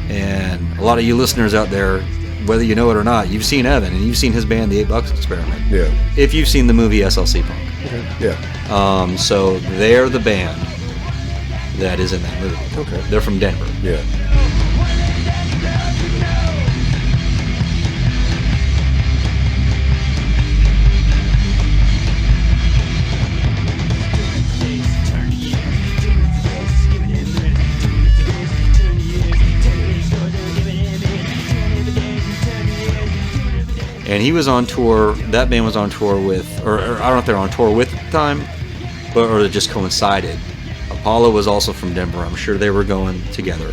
And a lot of you listeners out there, whether you know it or not, you've seen Evan, and you've seen his band, The $8 Experiment. Yeah. If you've seen the movie SLC Punk. Okay. Yeah. So they're the band that is in that movie. Okay. They're from Denver. Yeah. And he was on tour. That band was on tour with, or I don't know if they're on tour with at the time, or it just coincided. Apollo was also from Denver. I'm sure they were going together.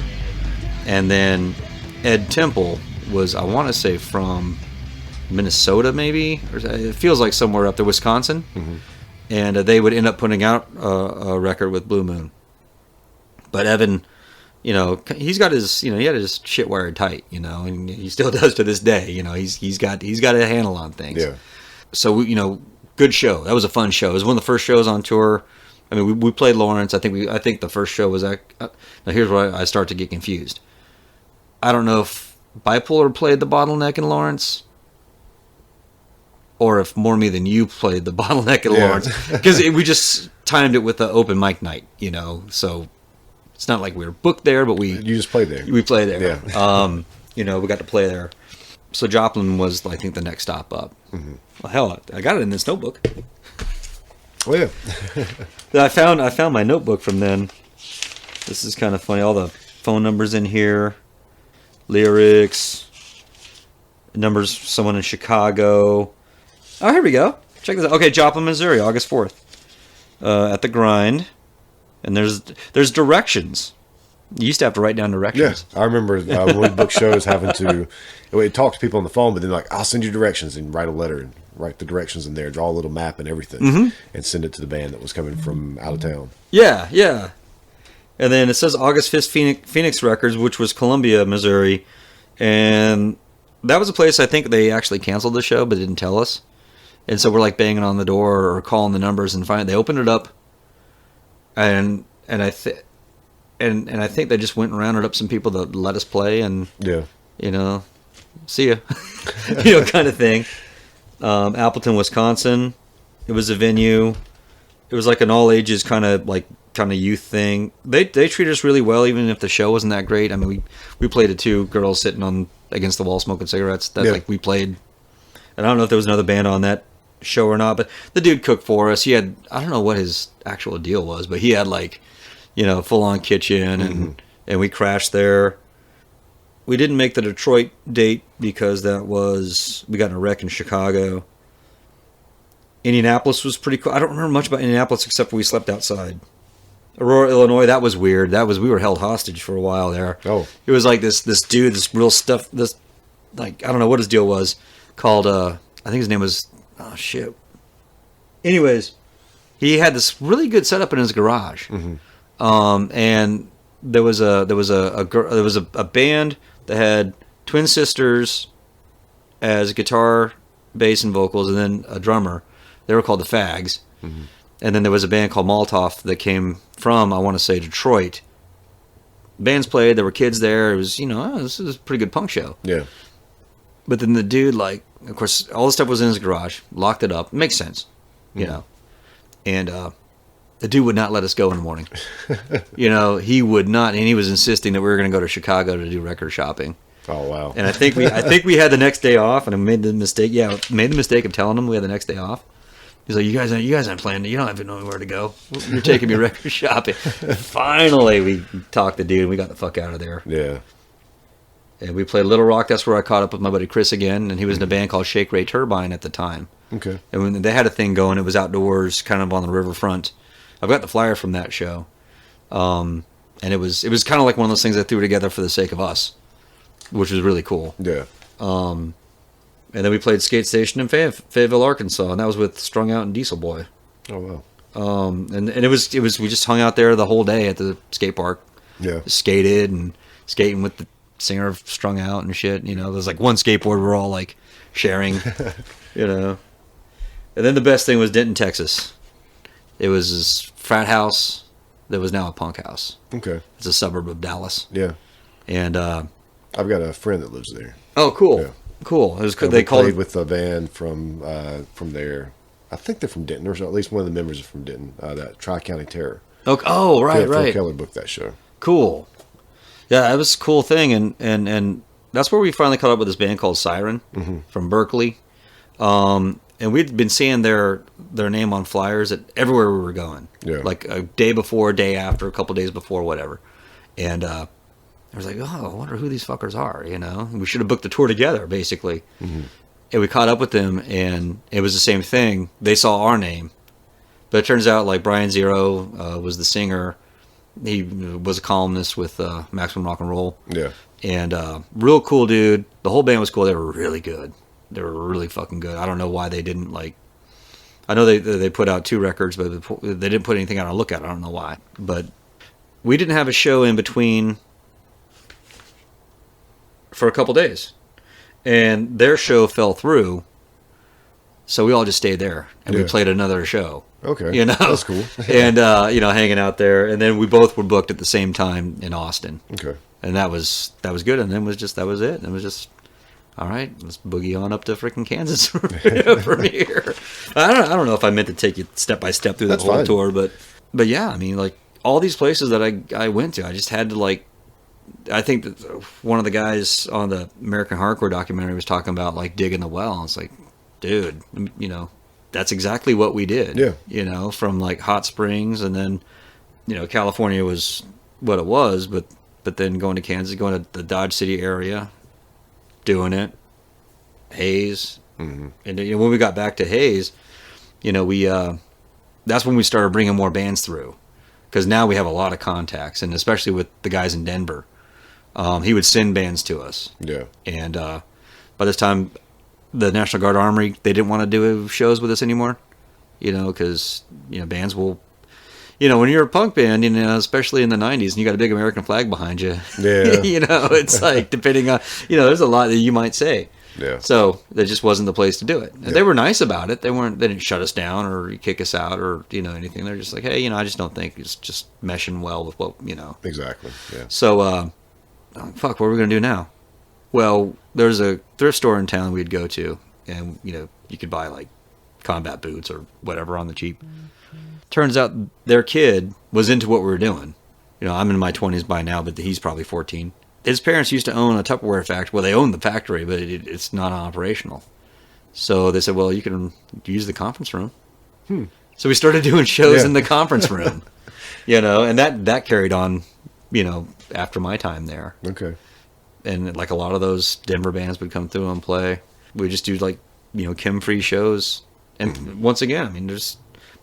And then Ed Temple was, I want to say, from Minnesota, maybe. Or it feels like somewhere up there, Wisconsin. Mm-hmm. And they would end up putting out a record with Blue Moon. But Evan, you know, he's got his, you know, he had his shit wired tight, you know, and he still does to this day. You know, he's got a handle on things. Yeah. So you know, good show. That was a fun show. It was one of the first shows on tour. I mean, we played Lawrence. I think the first show was now here's where I start to get confused. I don't know if Bipolar played the Bottleneck in Lawrence, or if More Me Than You played the Bottleneck in Lawrence, because we just timed it with the open mic night, you know. So it's not like we were booked there, but you just played there. We played there. Yeah. You know, we got to play there. So Joplin was, I think, the next stop up. Mm-hmm. Well, hell, I got it in this notebook. Oh yeah. I found my notebook from then. This is kind of funny. All the phone numbers in here, lyrics, numbers. Someone in Chicago. Oh, here we go. Check this out. Okay, Joplin, Missouri, August 4th, at the Grind. And there's directions. You used to have to write down directions. Yeah, I remember when we booked shows having to talk to people on the phone, but then like, I'll send you directions and write a letter and write the directions in there, draw a little map and everything, mm-hmm. and send it to the band that was coming from out of town. Yeah, yeah. And then it says August 5th, Phoenix Records, which was Columbia, Missouri. And that was a place I think they actually canceled the show, but didn't tell us. And so we're like banging on the door or calling the numbers, and finally they opened it up. And I think they just went and rounded up some people that let us play, and you know, see ya, you know, kind of thing. Appleton, Wisconsin. It was a venue. It was like an all ages kind of youth thing. They treated us really well, even if the show wasn't that great. I mean, we played at two girls sitting on against the wall smoking cigarettes. That's like we played. And I don't know if there was another band on that show or not, but the dude cooked for us. He had, I don't know what his actual deal was, but he had like, you know, full on kitchen, and we crashed there. We didn't make the Detroit date because we got in a wreck in Chicago. Indianapolis was pretty cool. I don't remember much about Indianapolis except for we slept outside. Aurora, Illinois, that was weird. We were held hostage for a while there. Oh. It was like this dude, this real stuff, I don't know what his deal was, called, I think his name was, oh shit. Anyways, he had this really good setup in his garage. Mm-hmm. And there was a band that had twin sisters as guitar, bass, and vocals, and then a drummer. They were called the Fags. Mm-hmm. And then there was a band called Molotov that came from, I want to say, Detroit. Bands played. There were kids there. It was, you know, this is a pretty good punk show. Yeah. But then the dude, like, of course, all the stuff was in his garage, locked it up. Makes sense, you know. And the dude would not let us go in the morning. You know, he would not, and he was insisting that we were going to go to Chicago to do record shopping. Oh wow! And I think we had the next day off, and I made the mistake. Yeah, made the mistake of telling him we had the next day off. He's like, you guys aren't playing. You don't even know where to go. You're taking me record shopping. Finally, we talked the dude, and we got the fuck out of there. Yeah. And we played Little Rock. That's where I caught up with my buddy Chris again, and he was in a band called Shake Ray Turbine at the time. Okay. And when they had a thing going, it was outdoors, kind of on the riverfront. I've got the flyer from that show, and it was kind of like one of those things I threw together for the sake of us, which was really cool. Yeah. And then we played Skate Station in Fayetteville, Arkansas, and that was with Strung Out and Diesel Boy. Oh wow. And it was we just hung out there the whole day at the skate park. Yeah. Skated and skating with the singer of Strung Out and shit. You know, there's like one skateboard we're all like sharing. You know. And then the best thing was Denton, Texas. It was this frat house that was now a punk house. Okay. It's a suburb of Dallas. Yeah. And I've got a friend that lives there. Oh, cool. Yeah. Cool. It was they played with a band from there. I think they're from Denton, or at least one of the members is from Denton. That Tri-County Terror. Oh, right, Phil right. Keller booked that show. Cool. Yeah, that was a cool thing, and that's where we finally caught up with this band called Siren from Berkeley. And we'd been seeing their name on flyers at everywhere we were going. Yeah. Like a day before, a day after, a couple days before, whatever. And I was like, oh, I wonder who these fuckers are, you know? And we should have booked the tour together, basically. Mm-hmm. And we caught up with them, and it was the same thing. They saw our name. But it turns out, like, Brian Zero was the singer. He was a columnist with Maximum Rock and Roll. Yeah. And real cool dude. The whole band was cool. They were really good. They were really fucking good. I don't know why they didn't, like... I know they put out 2 records, but they didn't put anything out on Lookout. I don't know why. But we didn't have a show in between for a couple days. And their show fell through, so we all just stayed there. And we played another show. Okay. You know? That's cool. And, you know, hanging out there. And then we both were booked at the same time in Austin. Okay. And that was good. And then that was it. And it was just... All right, let's boogie on up to freaking Kansas from here. I don't know if I meant to take you step by step through that whole tour, but yeah, I mean, like all these places that I went to, I just had to like. I think that one of the guys on the American Hardcore documentary was talking about like digging the well. And it's like, dude, you know, that's exactly what we did. Yeah. You know, from like Hot Springs, and then, you know, California was what it was, but then going to Kansas, going to the Dodge City area. Doing it, Hayes, and you know, when we got back to Hayes, you know, we that's when we started bringing more bands through, because now we have a lot of contacts, and especially with the guys in Denver, he would send bands to us. Yeah, and by this time, the National Guard Armory, they didn't want to do shows with us anymore, you know, because you know bands will. You know, when you're a punk band, you know, especially in the 90s, and you got a big American flag behind you, yeah. you know, it's like, depending on, you know, there's a lot that you might say. Yeah. So there just wasn't the place to do it. And they were nice about it. They didn't shut us down or kick us out or, you know, anything. They're just like, hey, you know, I just don't think it's just meshing well with what, you know. Exactly, yeah. So, fuck, what are we going to do now? Well, there's a thrift store in town we'd go to, and, you know, you could buy, like, combat boots or whatever on the cheap. Turns out their kid was into what we were doing. You know, I'm in my 20s by now, but he's probably 14. His parents used to own a Tupperware factory. Well, they owned the factory, but it's not operational. So they said, well, you can use the conference room. So we started doing shows in the conference room. You know, and that carried on, you know, after my time there. Okay. And like a lot of those Denver bands would come through and play. We just do like, you know, chem-free shows. And once again, I mean, there's...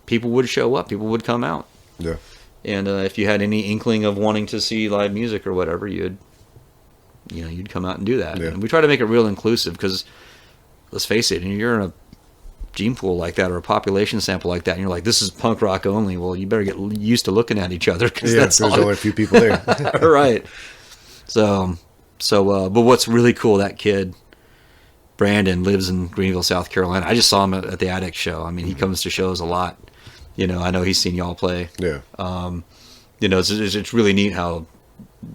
people would show up. People would come out. Yeah. And if you had any inkling of wanting to see live music or whatever, you'd come out and do that. Yeah. And we try to make it real inclusive because, let's face it, you're in a gene pool like that or a population sample like that, and you're like, this is punk rock only. Well, you better get used to looking at each other because there's only a few people there. Right. So, but what's really cool, that kid, Brandon, lives in Greenville, South Carolina. I just saw him at the Addict show. I mean, he comes to shows a lot. You know, I know he's seen y'all play. Yeah. You know, it's really neat how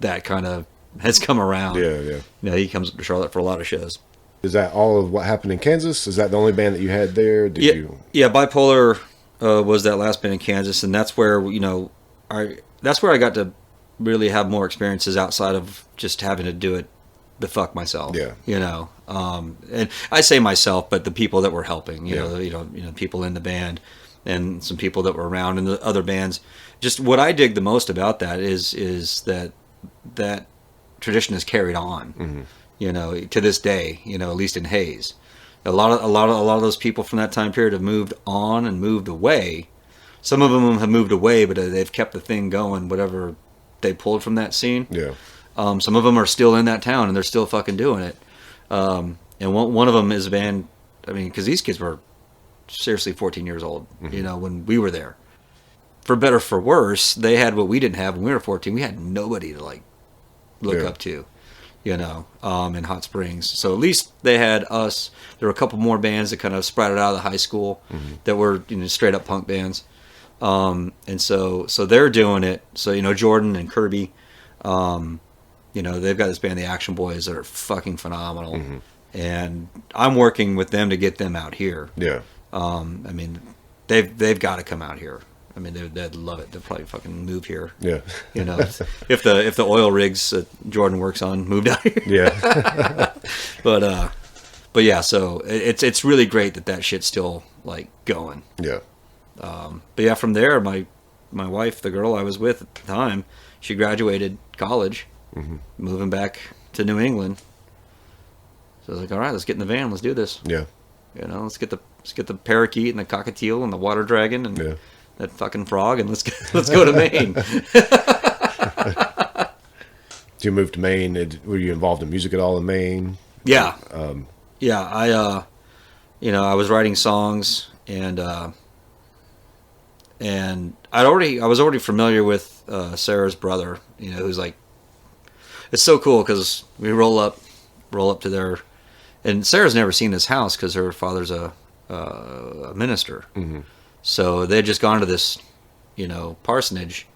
that kind of has come around. Yeah, yeah. You know, he comes to Charlotte for a lot of shows. Is that all of what happened in Kansas? Is that the only band that you had there? Yeah, Bipolar was that last band in Kansas, and that's where, you know, that's where I got to really have more experiences outside of just having to do it the fuck myself. Yeah. You know, and I say myself, but the people that were helping, you know, people in the band and some people that were around in the other bands. Just what I dig the most about that is that tradition is carried on, you know, to this day, you know, at least in Hayes. A lot of those people from that time period have moved on and moved away. Some of them have moved away, but they've kept the thing going, whatever they pulled from that scene. Yeah. Some of them are still in that town and they're still fucking doing it. And one of them is a band, I mean, because these kids were seriously 14 years old, you know, when we were there. For better or for worse, they had what we didn't have when we were 14. We had nobody to, like, look up to, you know, in Hot Springs. So at least they had us. There were a couple more bands that kind of sprouted out of the high school that were, you know, straight up punk bands. And so they're doing it. So, you know, Jordan and Kirby, you know, they've got this band, the Action Boys, that are fucking phenomenal. And I'm working with them to get them out here. Yeah. I mean, they've got to come out here. I mean, they'd love it. They'd probably fucking move here. Yeah. You know, if the oil rigs that Jordan works on moved out here. Yeah. But yeah, so it's really great that shit's still like going. Yeah. But yeah, from there, my wife, the girl I was with at the time, she graduated college, moving back to New England. So I was like, all right, let's get in the van, let's do this. Yeah. You know, let's get the parakeet and the cockatiel and the water dragon and that fucking frog, and let's go to Maine. Did you move to Maine? Were you involved in music at all in Maine? Yeah. Yeah, I was writing songs and I was already familiar with Sarah's brother, you know, who's like, it's so cool because we roll up to their, and Sarah's never seen this house because her father's a minister. Mm-hmm. So they had just gone to this, you know, parsonage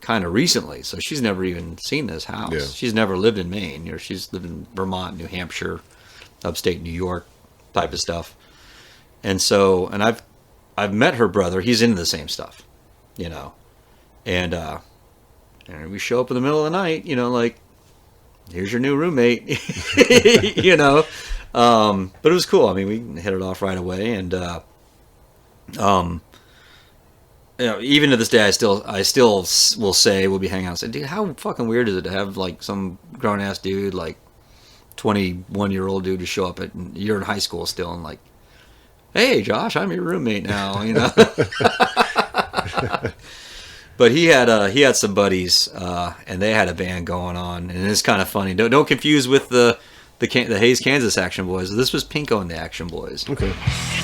kind of recently. So she's never even seen this house. Yeah. She's never lived in Maine. You know, she's lived in Vermont, New Hampshire, upstate New York type of stuff. And so, and I've met her brother. He's into the same stuff, you know. And we show up in the middle of the night, you know, like, here's your new roommate, you know. But it was cool. I mean, we hit it off right away. And, you know, even to this day, I still will say, we'll be hanging out and say, dude, how fucking weird is it to have like some grown ass dude, like 21-year-old dude, to show up and you're in high school still and like, hey, Josh, I'm your roommate now, you know. But he had some buddies, and they had a band going on, and it's kind of funny. Don't confuse with the Hayes, Kansas Action Boys. This was Pinko and the Action Boys. Okay. It's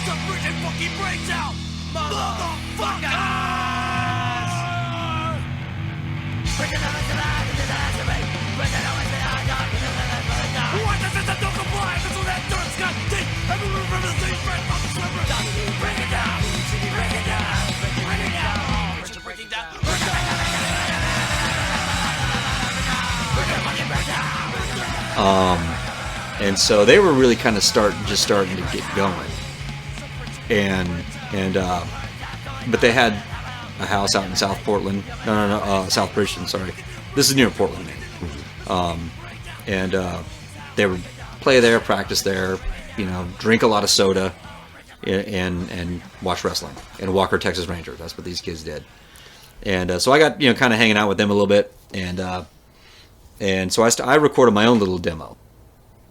the freaking fucking breakdown, motherfuckers! What does it do comply? This will that Dork's got deep. Everyone from the sea, Fred, fucking swimmer. Break it down, break it down, break it down. Breaking down, And so they were really kind of starting to get going, and but they had a house out in South Portland. No, South Bridgeton. Sorry, this is near Portland, Maine. And they would play there, practice there, you know, drink a lot of soda, and watch wrestling and Walker Texas Ranger. That's what these kids did. And so I got, you know, kind of hanging out with them a little bit, and so I recorded my own little demo,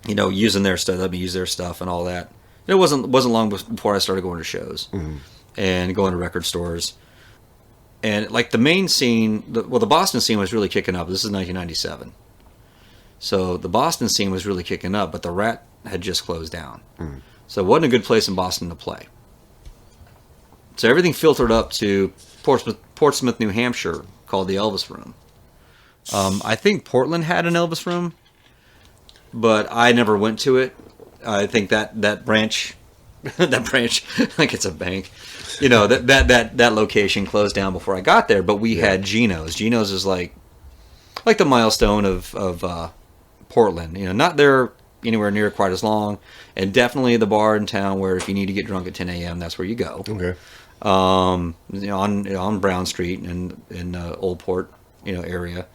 you know, using their stuff. Let me use their stuff and all that. And it wasn't long before I started going to shows and going to record stores. And like the main scene, the Boston scene was really kicking up. This is 1997. So the Boston scene was really kicking up, but the Rat had just closed down. So it wasn't a good place in Boston to play. So everything filtered up to Portsmouth, New Hampshire, called the Elvis Room. I think Portland had an Elvis Room, but I never went to it. I think that branch, like it's a bank, you know, that location closed down before I got there. But we had Geno's. Geno's is like the milestone of Portland. You know, not there anywhere near quite as long, and definitely the bar in town where if you need to get drunk at 10 a.m., that's where you go. Okay. You know, on Brown Street and in Old Port, you know, area.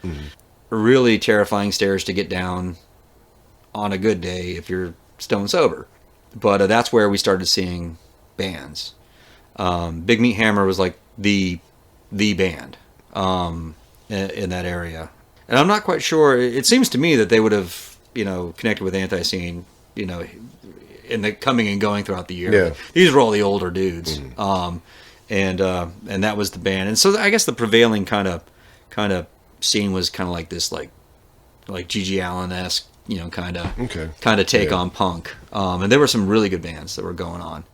Really terrifying stairs to get down on a good day if you're stone sober. But that's where we started seeing bands. Big Meat Hammer was like the band in that area. And I'm not quite sure. It seems to me that they would have, you know, connected with Anti-Scene, you know, in the coming and going throughout the year. Yeah. These were all the older dudes. And that was the band. And so I guess the prevailing kind of scene was kind of like this, like G.G. Allen-esque, you know, kind of take on punk. And there were some really good bands that were going on.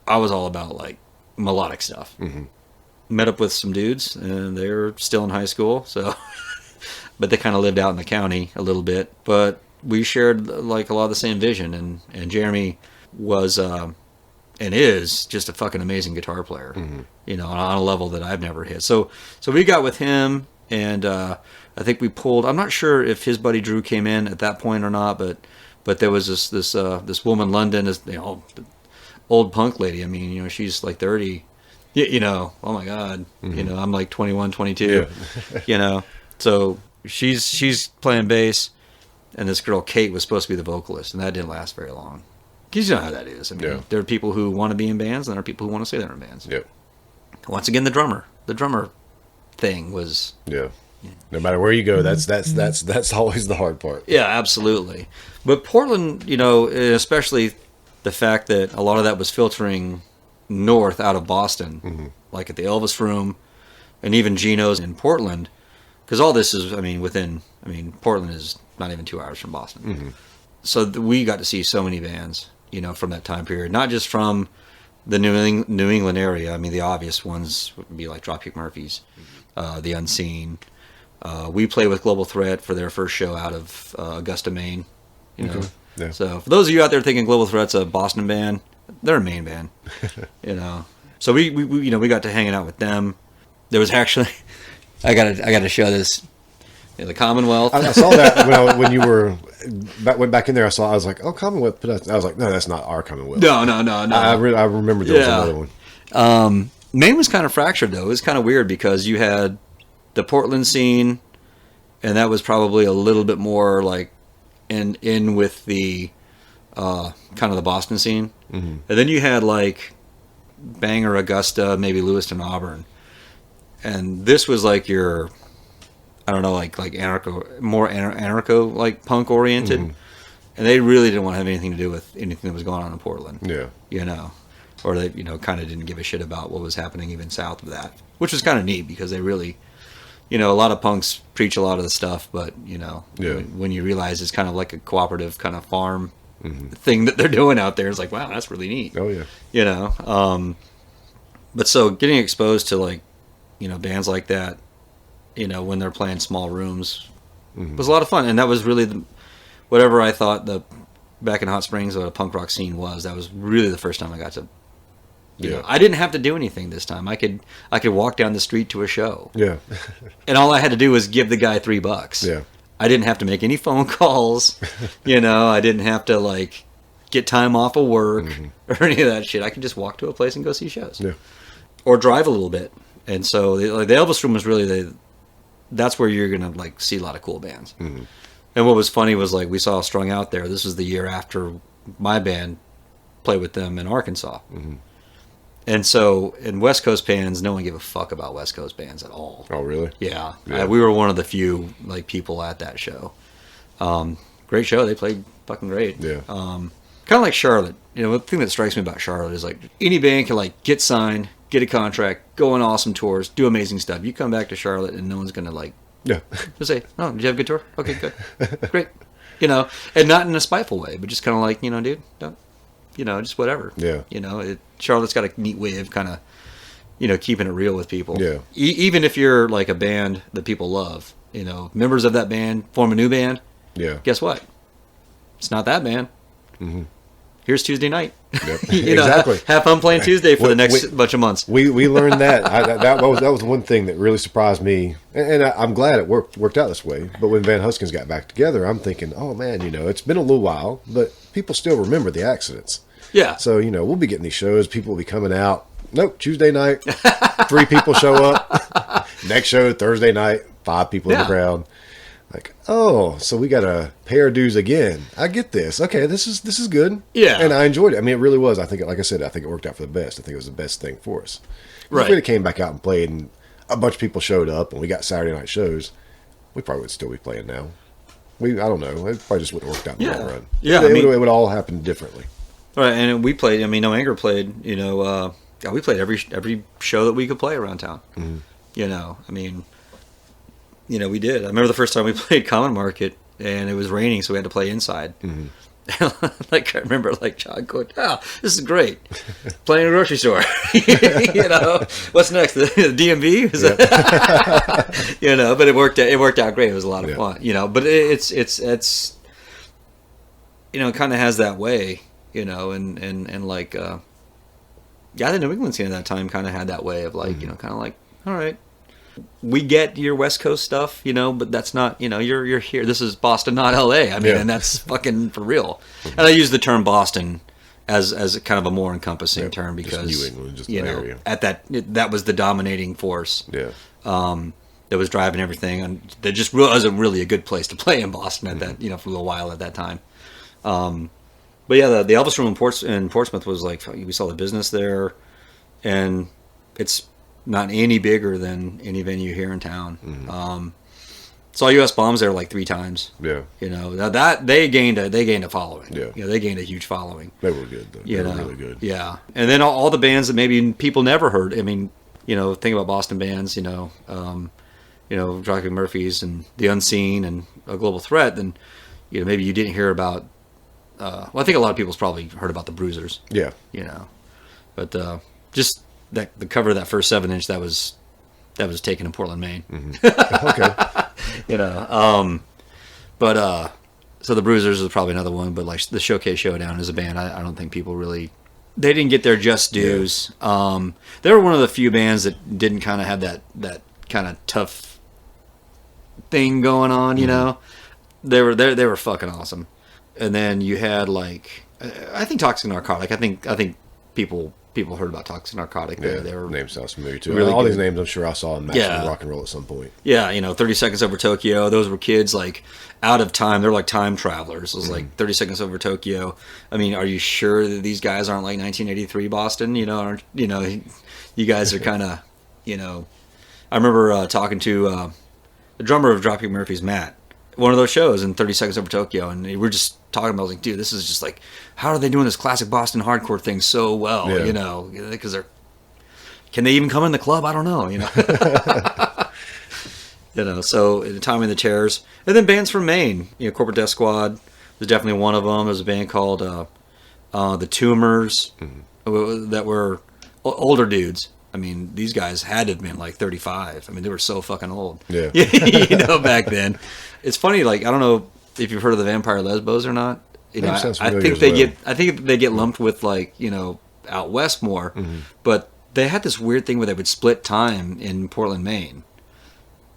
I was all about like melodic stuff. Met up with some dudes, and they're still in high school, so but they kind of lived out in the county a little bit. But we shared like a lot of the same vision, and Jeremy was and is just a fucking amazing guitar player, you know, on a level that I've never hit. So we got with him, and I think we pulled. I'm not sure if his buddy Drew came in at that point or not, but there was this woman, London, is, you know, old punk lady. I mean, you know, she's like 30. you know, oh my God, you know, I'm like 21, 22, you know. So she's playing bass, and this girl Kate was supposed to be the vocalist, and that didn't last very long. Because you know how that is. I mean, there are people who want to be in bands, and there are people who want to say they're in bands. Yeah. Once again, the drummer thing was. Yeah. No matter where you go, that's always the hard part. Yeah, absolutely. But Portland, you know, especially the fact that a lot of that was filtering north out of Boston, like at the Elvis Room, and even Gino's in Portland, because all this is, Portland is not even 2 hours from Boston. So we got to see so many bands, you know, from that time period, not just from the New England area. I mean, the obvious ones would be like Dropkick Murphys, The Unseen. We played with Global Threat for their first show out of Augusta, Maine. You know, so for those of you out there thinking Global Threat's a Boston band, they're a Maine band. You know, so we you know, we got to hanging out with them. There was actually, I got to show this. The Commonwealth. I saw that when you were went back in there. I was like, oh, Commonwealth. But I was like, no, that's not our Commonwealth. No. I remember there was another one. Maine was kind of fractured though. It was kind of weird because you had the Portland scene, and that was probably a little bit more like in with the kind of the Boston scene, and then you had like Bangor, Augusta, maybe Lewiston, Auburn, and this was like your, I don't know, like anarcho like punk oriented, and they really didn't want to have anything to do with anything that was going on in Portland. Yeah, you know, or they, you know, kind of didn't give a shit about what was happening even south of that, which was kind of neat because they really, you know, a lot of punks preach a lot of the stuff, but you know, when you realize it's kind of like a cooperative kind of farm thing that they're doing out there, it's like, wow, that's really neat. Oh yeah, you know, but so getting exposed to like, you know, bands like that, you know, when they're playing small rooms, was a lot of fun. And that was really whatever I thought back in Hot Springs, what a punk rock scene was. That was really the first time I got to, you know, I didn't have to do anything this time. I could walk down the street to a show. Yeah. And all I had to do was give the guy $3. Yeah. I didn't have to make any phone calls. You know, I didn't have to like get time off of work or any of that shit. I could just walk to a place and go see shows. Yeah. Or drive a little bit. And so the Elvis Room was really that's where you're gonna like see a lot of cool bands. And what was funny was like we saw Strung Out there. This was the year after my band played with them in Arkansas. And so in West Coast bands, no one gave a fuck about West Coast bands at all. Oh really? Yeah. We were one of the few like people at that show. Great show. They played fucking great. Yeah. Kind of like Charlotte. You know, the thing that strikes me about Charlotte is like any band can like get signed, get a contract, go on awesome tours, do amazing stuff. You come back to Charlotte and no one's going to like, just say, oh, did you have a good tour? Okay, good. Great. You know, and not in a spiteful way, but just kind of like, you know, dude, don't, you know, just whatever. Yeah. You know, Charlotte's got a neat way of kind of, you know, keeping it real with people. Yeah. Even if you're like a band that people love, you know, members of that band form a new band. Yeah. Guess what? It's not that band. Here's Tuesday night. Yep. You know, exactly. Have fun playing Tuesday for the next bunch of months. We learned that. That was one thing that really surprised me, and I'm glad it worked out this way. But when Van Huskins got back together, I'm thinking, oh man, you know, it's been a little while, but people still remember the accidents. Yeah. So you know, we'll be getting these shows. People will be coming out. Nope, Tuesday night, 3 people show up. Next show Thursday night, 5 people in the crowd. Like, oh, so we got to pay our dues again. I get this. Okay, this is good. Yeah. And I enjoyed it. I mean, it really was. I think, like I said, I think it worked out for the best. I think it was the best thing for us. Right. If we came back out and played and a bunch of people showed up and we got Saturday night shows, we probably would still be playing now. I don't know. It probably just wouldn't have worked out in the long run. Yeah. It would all happen differently. Right. And we played, I mean, No Anger played, you know, we played every show that we could play around town. You know, I mean, you know, we did. I remember the first time we played Common Market, and it was raining, so we had to play inside. Like I remember, like John going, "Oh, this is great, playing in a grocery store." You know, what's next? The DMV? You know, but it worked out great. It was a lot of fun. You know, but it's you know, it kind of has that way. You know, and like the New England scene at that time kind of had that way of like, you know, kind of like, all right. We get your West Coast stuff, you know, but that's not, you know, you're here. This is Boston, not LA. I mean, and that's fucking for real. And I use the term Boston as a kind of a more encompassing term, because New England, just you the know, area. at that was the dominating force. Yeah. That was driving everything, and there just wasn't really a good place to play in Boston at that, for a little while at that time. But yeah, the Elvis Room in Portsmouth was like, we saw the business there, and it's not any bigger than any venue here in town. Saw U.S. Bombs there like 3 times. Yeah. Now that they gained a following. Yeah. They gained a huge following. They were good, though. They were really good. Yeah. And then all the bands that maybe people never heard. I mean, think about Boston bands, Dropkick Murphys and The Unseen and A Global Threat, then, maybe you didn't hear about, I think a lot of people's probably heard about the Bruisers. Yeah. But just the cover of that first 7-inch, that was taken in Portland, Maine. Okay. So the Bruisers is probably another one, but like the Showcase Showdown is a band I don't think people really, they didn't get their just dues. Yeah. They were one of the few bands that didn't kind of have that kind of tough thing going on, They were fucking awesome. And then you had like, I think Toxic Narcotic. I think people heard about Toxic Narcotic. Yeah, their name sounds familiar too. Really all good. these names I'm sure I saw in Matching Rock and Roll at some point. Yeah, 30 Seconds Over Tokyo. Those were kids like out of time. They're like time travelers. It was like 30 Seconds Over Tokyo. I mean, are you sure that these guys aren't like 1983 Boston? You guys are kind of, I remember talking to the drummer of Dropkick Murphys, Matt, one of those shows in 30 Seconds Over Tokyo, and we were just talking about, like, dude, this is just like, how are they doing this classic Boston hardcore thing so well, because can they even come in the club? I don't know, so Tommy and the Terrors, and then bands from Maine, Corporate Death Squad was definitely one of them. There's a band called the Tumors that were older dudes. I mean, these guys had to have been like 35. I mean, they were so fucking old. Yeah. Back then. It's funny, like, I don't know if you've heard of the Vampire Lesbos or not. I think they get lumped with, like, out west more. But they had this weird thing where they would split time in Portland, Maine.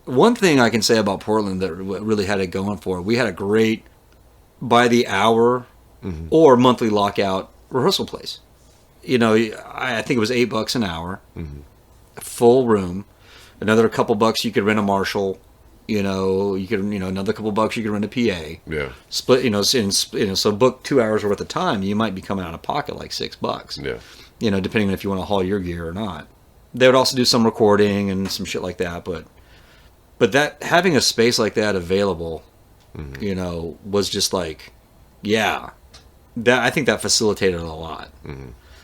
One thing I can say about Portland that really had it going for it, we had a great by the hour or monthly lockout rehearsal place. I think it was $8 an hour, full room. Another couple bucks you could rent a Marshall. You could another couple bucks you could rent a PA. Yeah. Split. So book 2 hours worth of time, you might be coming out of pocket like $6. Yeah. Depending on if you want to haul your gear or not. They would also do some recording and some shit like that, but that having a space like that available, was just like, that I think that facilitated a lot.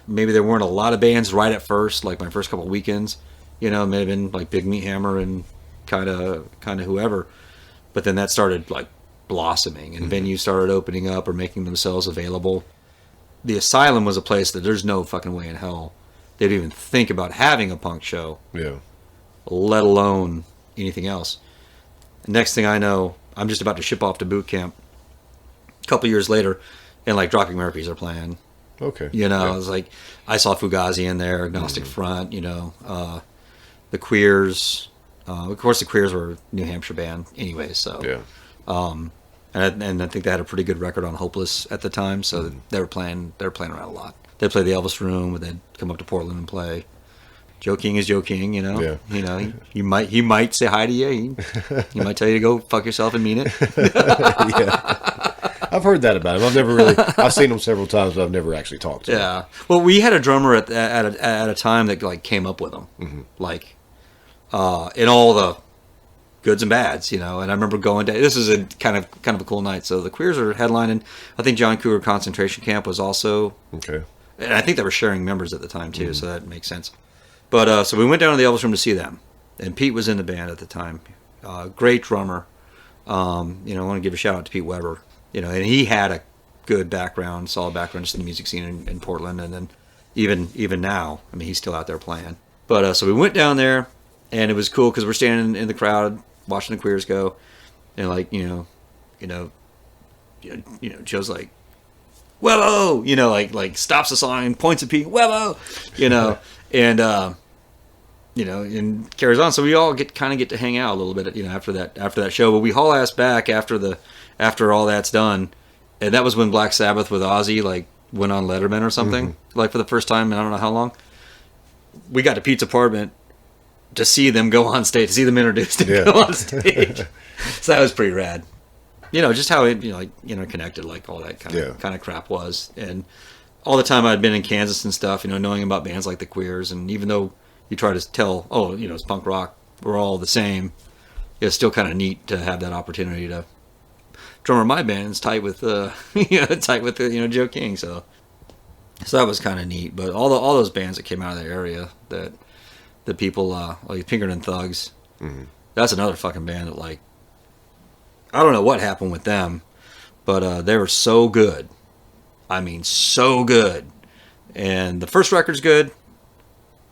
Maybe there weren't a lot of bands right at first, like my first couple of weekends, it may have been like Big Meat Hammer and kind of whoever, but then that started like blossoming and venues started opening up or making themselves available. The Asylum was a place that there's no fucking way in hell they'd even think about having a punk show, let alone anything else. Next thing I know, I'm just about to ship off to boot camp a couple years later, and like Dropkick Murphys are playing. Okay. I was like, I saw Fugazi in there, Agnostic Front, the Queers. Of course, the Queers were a New Hampshire band anyway, so. Yeah. And I think they had a pretty good record on Hopeless at the time, so they were playing around a lot. They'd play the Elvis Room, and they'd come up to Portland and play. Joe King is Joe King, Yeah. He might say hi to you. He might tell you to go fuck yourself and mean it. Yeah. I've heard that about him. I've seen him several times, but I've never actually talked to him. Yeah. Well, we had a drummer at a time that like came up with him, like in all the goods and bads, And I remember going to, this is a kind of a cool night. So the Queers are headlining. I think John Cougar Concentration Camp was also okay, and I think they were sharing members at the time too, so that makes sense. But so we went down to the Elvis Room to see them, and Pete was in the band at the time. Great drummer. I want to give a shout out to Pete Weber. And he had a good background, solid background just in the music scene in Portland, and then even now, I mean, he's still out there playing. But so we went down there, and it was cool because we're standing in the crowd watching the Queers go, and like Joe's like, "Webbo!" like stops the song and points at Pete, "Webbo!" and and carries on. So we all get to hang out a little bit, after that show. But we haul ass back after all that's done, and that was when Black Sabbath with Ozzy like went on Letterman or something, like for the first time in I don't know how long. We got to Pete's apartment to see them go on stage, to see them introduced and go on stage. So that was pretty rad. You know, just how it, you know, like interconnected, like all that kind of crap was. And all the time I'd been in Kansas and stuff, you know, knowing about bands like the Queers, and even though you try to tell, oh, you know, it's punk rock, we're all the same, it's still kind of neat to have that opportunity to drummer my band's tight with Joe King, so that was kind of neat. But all those bands that came out of the area, that the people like Pinkerton Thugs, that's another fucking band that, like, I don't know what happened with them, but they were so good. I mean, so good. And the first record's good.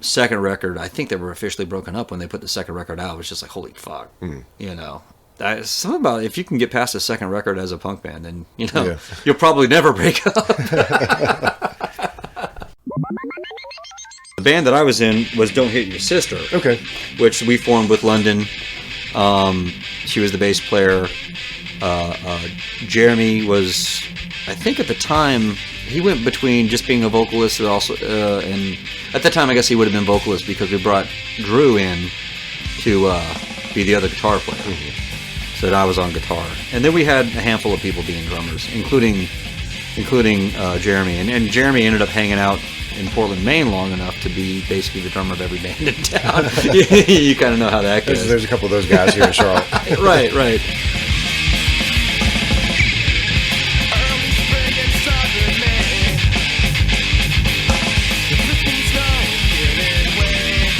Second record, I think they were officially broken up when they put the second record out. It was just like, holy fuck, you know. Something about if you can get past the second record as a punk band, then you know you'll probably never break up. The band that I was in was Don't Hit Your Sister. Okay. Which we formed with London. She was the bass player. Jeremy was, I think at the time, he went between just being a vocalist and also, and at the time I guess he would have been vocalist because we brought Drew in to be the other guitar player. So that I was on guitar. And then we had a handful of people being drummers, including Jeremy. And Jeremy ended up hanging out in Portland, Maine long enough to be basically the drummer of every band in town. You kind of know how that goes. There's a couple of those guys here in Charlotte. Right. Early spring and southern May, the flipping snow giving way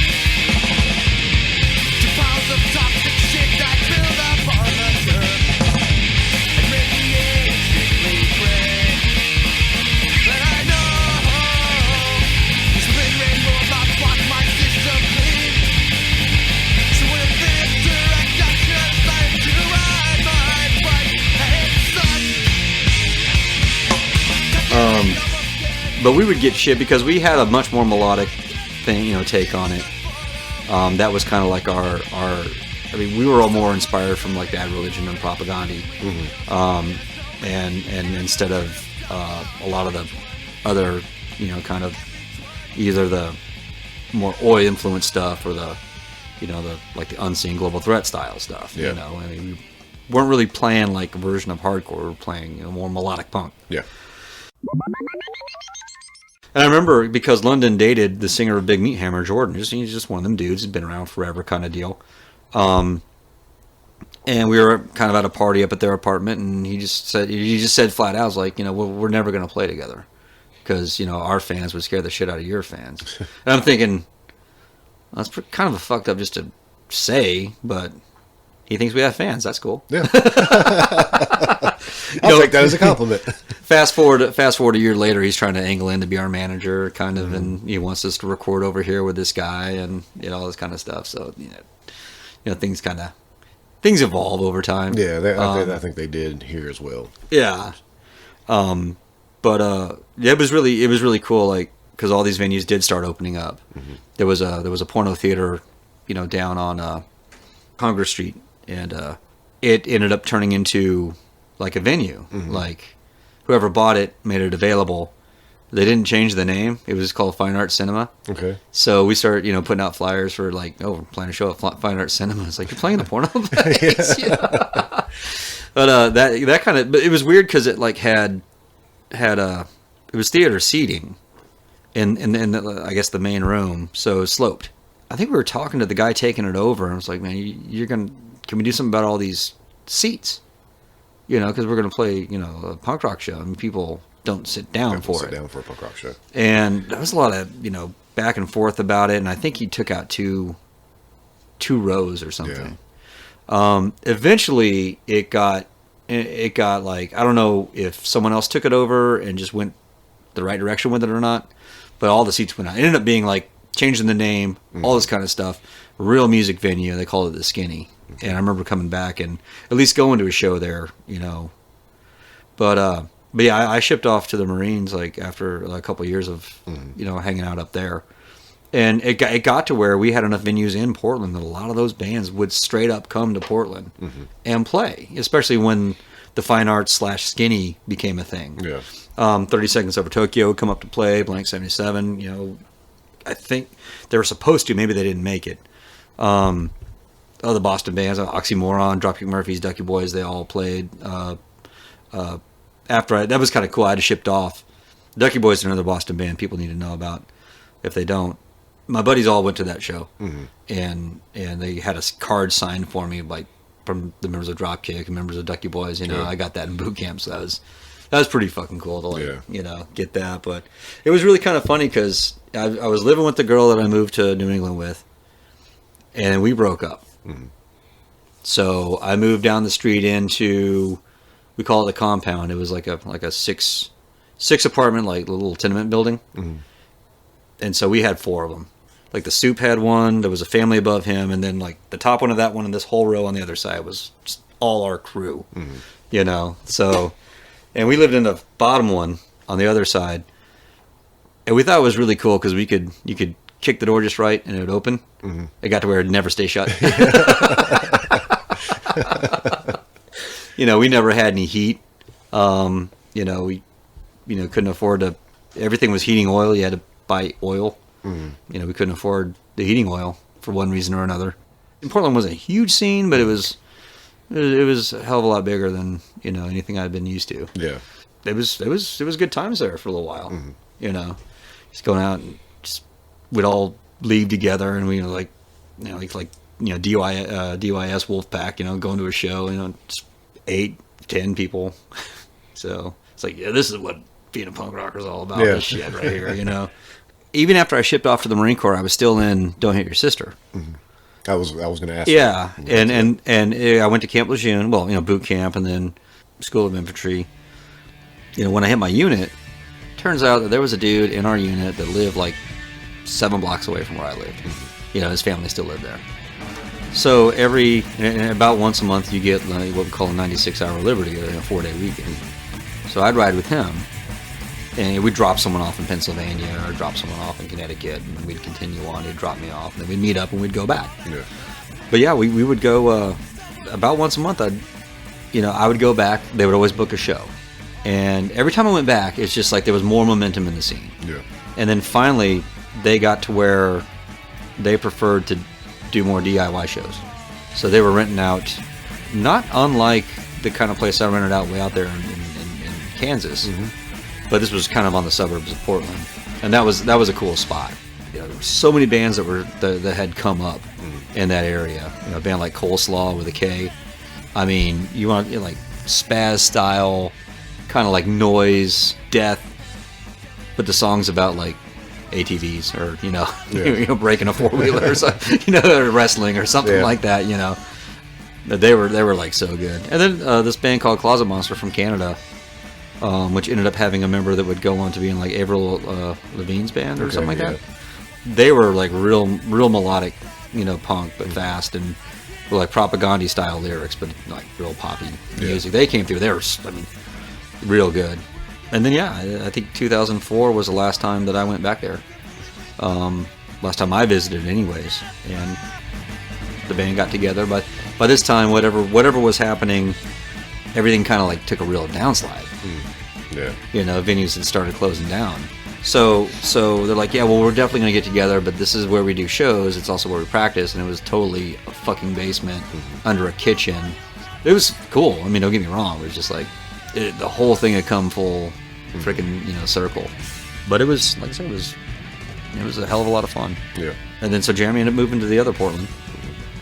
to piles of toxic shit that build up on the turf and radiate sickly prey. But I know the spring rain will not block my discipline. So with this direct action, time to ride my bike and suck. But we would get shit because we had a much more melodic thing, you know, take on it. That was kind of like our. I mean, we were all more inspired from like Bad Religion and Propaganda, and instead of a lot of the other, you know, kind of either the more Oi influenced stuff or the, you know, the like the Unseen Global Threat style stuff. Yeah. You know, I mean, we weren't really playing like a version of hardcore. We were playing, you know, more melodic punk. Yeah. And I remember because London dated the singer of Big Meat Hammer, Jordan. He's just one of them dudes. He's been around forever kind of deal. And we were kind of at a party up at their apartment, and he just said flat out, I was like, you know, we're never going to play together because, you know, our fans would scare the shit out of your fans. And I'm thinking, well, that's kind of a fucked up just to say, but he thinks we have fans. That's cool. Yeah. I'll take that as a compliment. Fast forward a year later, he's trying to angle in to be our manager, kind of, and he wants us to record over here with this guy, and you know, all this kind of stuff. So you know, things evolve over time. Yeah, I think they did here as well. Yeah, but it was really cool, like because all these venues did start opening up. There was a porno theater, you know, down on Congress Street, and it ended up turning into like a venue. Like whoever bought it made it available. They didn't change the name. It was called Fine Arts Cinema. Okay. So we started, you know, putting out flyers for like, oh, we're playing a show at Fine Arts Cinema. It's like, you're playing the porno place. Yeah. But that kind of, but it was weird because it like had it was theater seating in the, I guess the main room, so it was sloped. I think we were talking to the guy taking it over, and I was like, man, can we do something about all these seats? You know, because we're going to play, you know, a punk rock show, and people don't sit down for it. Sit down for a punk rock show. And there was a lot of, you know, back and forth about it, and I think he took out two rows or something. Yeah. Eventually, it got like, I don't know if someone else took it over and just went the right direction with it or not, but all the seats went out. It ended up being like changing the name, all this kind of stuff. Real music venue. They called it the Skinny. And I remember coming back and at least going to a show there, you know. But yeah, I shipped off to the Marines like after a couple of years of you know, hanging out up there, and it got to where we had enough venues in Portland that a lot of those bands would straight up come to Portland and play, especially when the fine arts / skinny became a thing. Yeah. 30 Seconds Over Tokyo would come up to play, Blank 77, you know, I think they were supposed to, maybe they didn't make it. Other Boston bands, Oxymoron, Dropkick Murphys, Ducky Boys, they all played. That was kind of cool. I had shipped off. Ducky Boys are another Boston band people need to know about if they don't. My buddies all went to that show, and they had a card signed for me, like from the members of Dropkick and members of Ducky Boys. You know, I got that in boot camp, so that was pretty fucking cool to you know, get that. But it was really kind of funny because I was living with the girl that I moved to New England with, and we broke up. So I moved down the street into, we call it the compound. It was like a six apartment, like little tenement building. And so we had 4 of them. Like the Soup had one, there was a family above him, and then like the top one of that one and this whole row on the other side was just all our crew. You know, so, and we lived in the bottom one on the other side. And we thought it was really cool because you could kick the door just right and it would open. It got to where it'd never stay shut. You know, we never had any heat. You know, we couldn't afford to, everything was heating oil. You had to buy oil. You know, we couldn't afford the heating oil for one reason or another. And Portland wasn't a huge scene, but it was a hell of a lot bigger than, you know, anything I'd been used to. Yeah. It was good times there for a little while. You know, just going out and we'd all leave together, and we were like, you know, DYS Wolfpack, you know, going to a show, you know, just 8, 10 people. So it's like, yeah, this is what being a punk rocker is all about. This shit right here, you know. Even after I shipped off to the Marine Corps, I was still in Don't Hit Your Sister. I was going to ask. Yeah, and I went to Camp Lejeune, well, you know, boot camp, and then School of Infantry. You know, when I hit my unit, turns out that there was a dude in our unit that lived like 7 blocks away from where I lived. You know, his family still lived there. So about once a month, you get like what we call a 96-hour liberty, or a 4-day weekend. So I'd ride with him, and we'd drop someone off in Pennsylvania or drop someone off in Connecticut, and we'd continue on. He'd drop me off, and then we'd meet up and we'd go back. But yeah, we would go about once a month. I would go back. They would always book a show, and every time I went back, it's just like there was more momentum in the scene. And then finally, they got to where they preferred to do more DIY shows. So they were renting out, not unlike the kind of place I rented out way out there in Kansas, but this was kind of on the suburbs of Portland, and that was a cool spot. You know, there were so many bands that had come up in that area. You know, a band like Coleslaw with a K. I mean, you want, you know, like spaz style, kind of like noise, death, but the song's about like ATVs or, you know, you know, breaking a 4-wheeler or something, you know, or wrestling or something like that, you know. But they were like so good. And then this band called Closet Monster from Canada, which ended up having a member that would go on to be in like Avril Lavigne's band or something like that. They were like real melodic, you know, punk, but fast, and were like propaganda style lyrics, but like real poppy music. They came through. They were, I mean, real good. And then I think 2004 was the last time that I went back there. Last time I visited, anyways. And the band got together, but by this time, whatever was happening, everything kind of like took a real downslide. You know, venues had started closing down. So they're like, yeah, well, we're definitely going to get together, but this is where we do shows. It's also where we practice, and it was totally a fucking basement under a kitchen. It was cool. I mean, don't get me wrong. It was just like the whole thing had come full freaking, you know, circle. But it was, like I said, it was a hell of a lot of fun. And then so Jeremy ended up moving to the other Portland,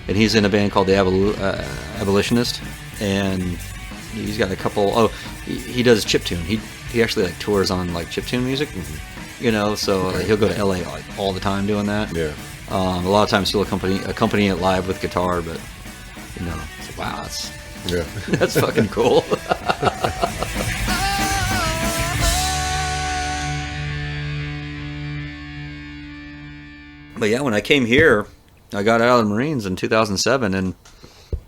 and he's in a band called the Abolitionist, and he's got a couple. Oh, he does chiptune. He actually like tours on like chiptune music, you know. So he'll go to LA like all the time doing that. A lot of times he'll accompany it live with guitar, but you know, it's like, wow, that's fucking cool. But yeah, when I came here, I got out of the Marines in 2007, and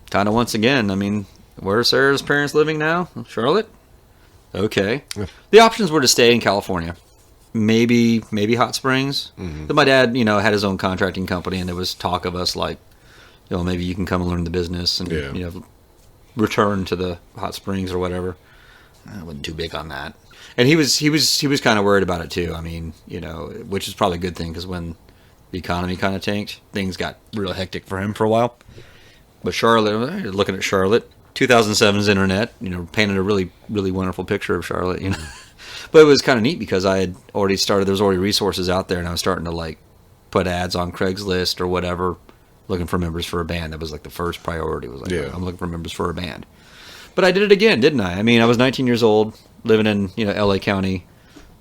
kind of once again, I mean, where are Sarah's parents living now? Charlotte? Okay. The options were to stay in California, maybe Hot Springs. But my dad, you know, had his own contracting company, and there was talk of us like, you know, maybe you can come and learn the business and you know, return to the hot springs or whatever. I wasn't too big on that. And he was kind of worried about it too. I mean, which is probably a good thing because when the economy kind of tanked, things got real hectic for him for a while. But Charlotte, looking at Charlotte, 2007's internet, painted a really, really wonderful picture of Charlotte, But it was kind of neat because I had already started, there was already resources out there, and I was starting to like put ads on Craigslist or whatever, looking for members for a band. That was like the first priority, was like, I'm looking for members for a band. But I did it again, didn't I? I mean, I was 19 years old, living in, LA County,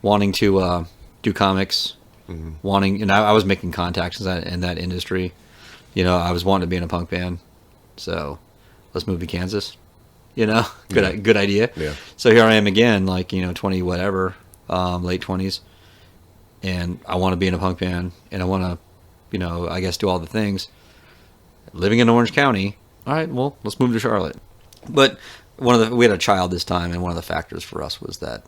wanting to do comics, I was making contacts in that industry. I was wanting to be in a punk band. So let's move to Kansas. Good idea. Yeah. So here I am again, like 20 whatever, late 20s, and I want to be in a punk band, and I want to, I guess do all the things. Living in Orange County, all right, well, let's move to Charlotte. But we had a child this time, and one of the factors for us was that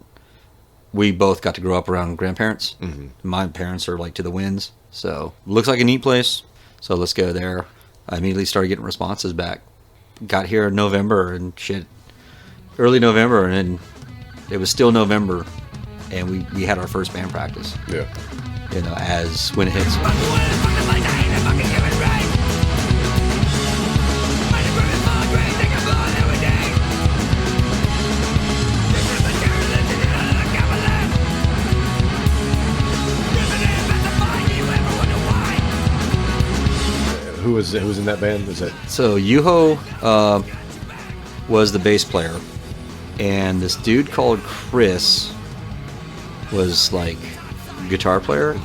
we both got to grow up around grandparents. Mm-hmm. My parents are like to the winds, so looks like a neat place. So let's go there. I immediately started getting responses back. Got here in November and shit, early November, and it was still November, and we had our first band practice. Yeah. As when it hits. Who was in that band? Was that So Yuho was the bass player, and this dude called Chris was like guitar player,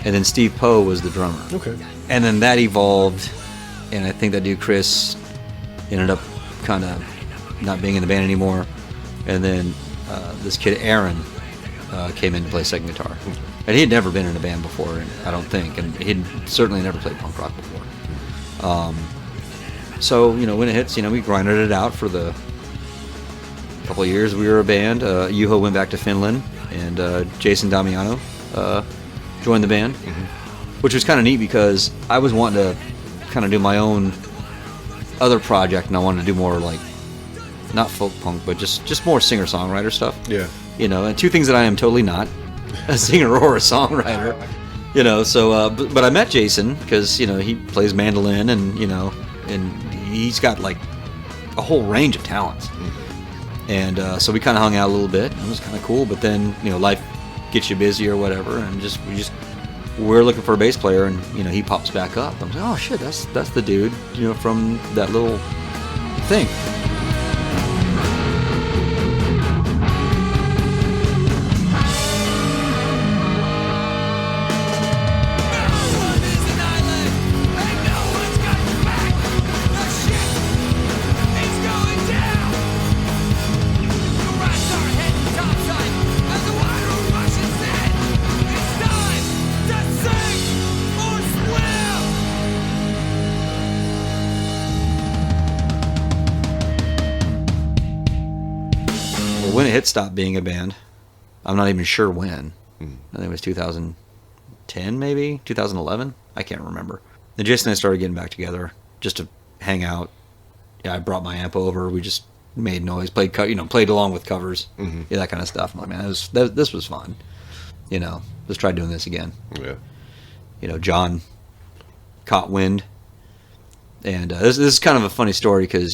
and then Steve Poe was the drummer. okay? And then that evolved, and I think that dude Chris ended up kind of not being in the band anymore, and then this kid Aaron came in to play second guitar. And he had never been in a band before, I don't think, and he'd certainly never played punk rock before. So, when it hits, we grinded it out for the couple of years we were a band. Juho went back to Finland, and Jason Damiano joined the band, which was kind of neat because I was wanting to kind of do my own other project, and I wanted to do more like, not folk punk, but just more singer-songwriter stuff. Yeah. And two things that I am totally not. A singer or a songwriter, so but I met Jason because he plays mandolin, and and he's got like a whole range of talents, and so we kind of hung out a little bit. It was kind of cool, but then life gets you busy or whatever, and we're looking for a bass player, and he pops back up. I'm like, oh shit, that's the dude from that little thing. When It Hit stopped being a band, I'm not even sure when. I think it was 2010, maybe 2011. I can't remember. Then Jason and I started getting back together just to hang out. I brought my amp over. We just made noise, played along with covers, that kind of stuff. I'm like, man, this was fun. Let's try doing this again. Yeah. John caught wind, and this is kind of a funny story because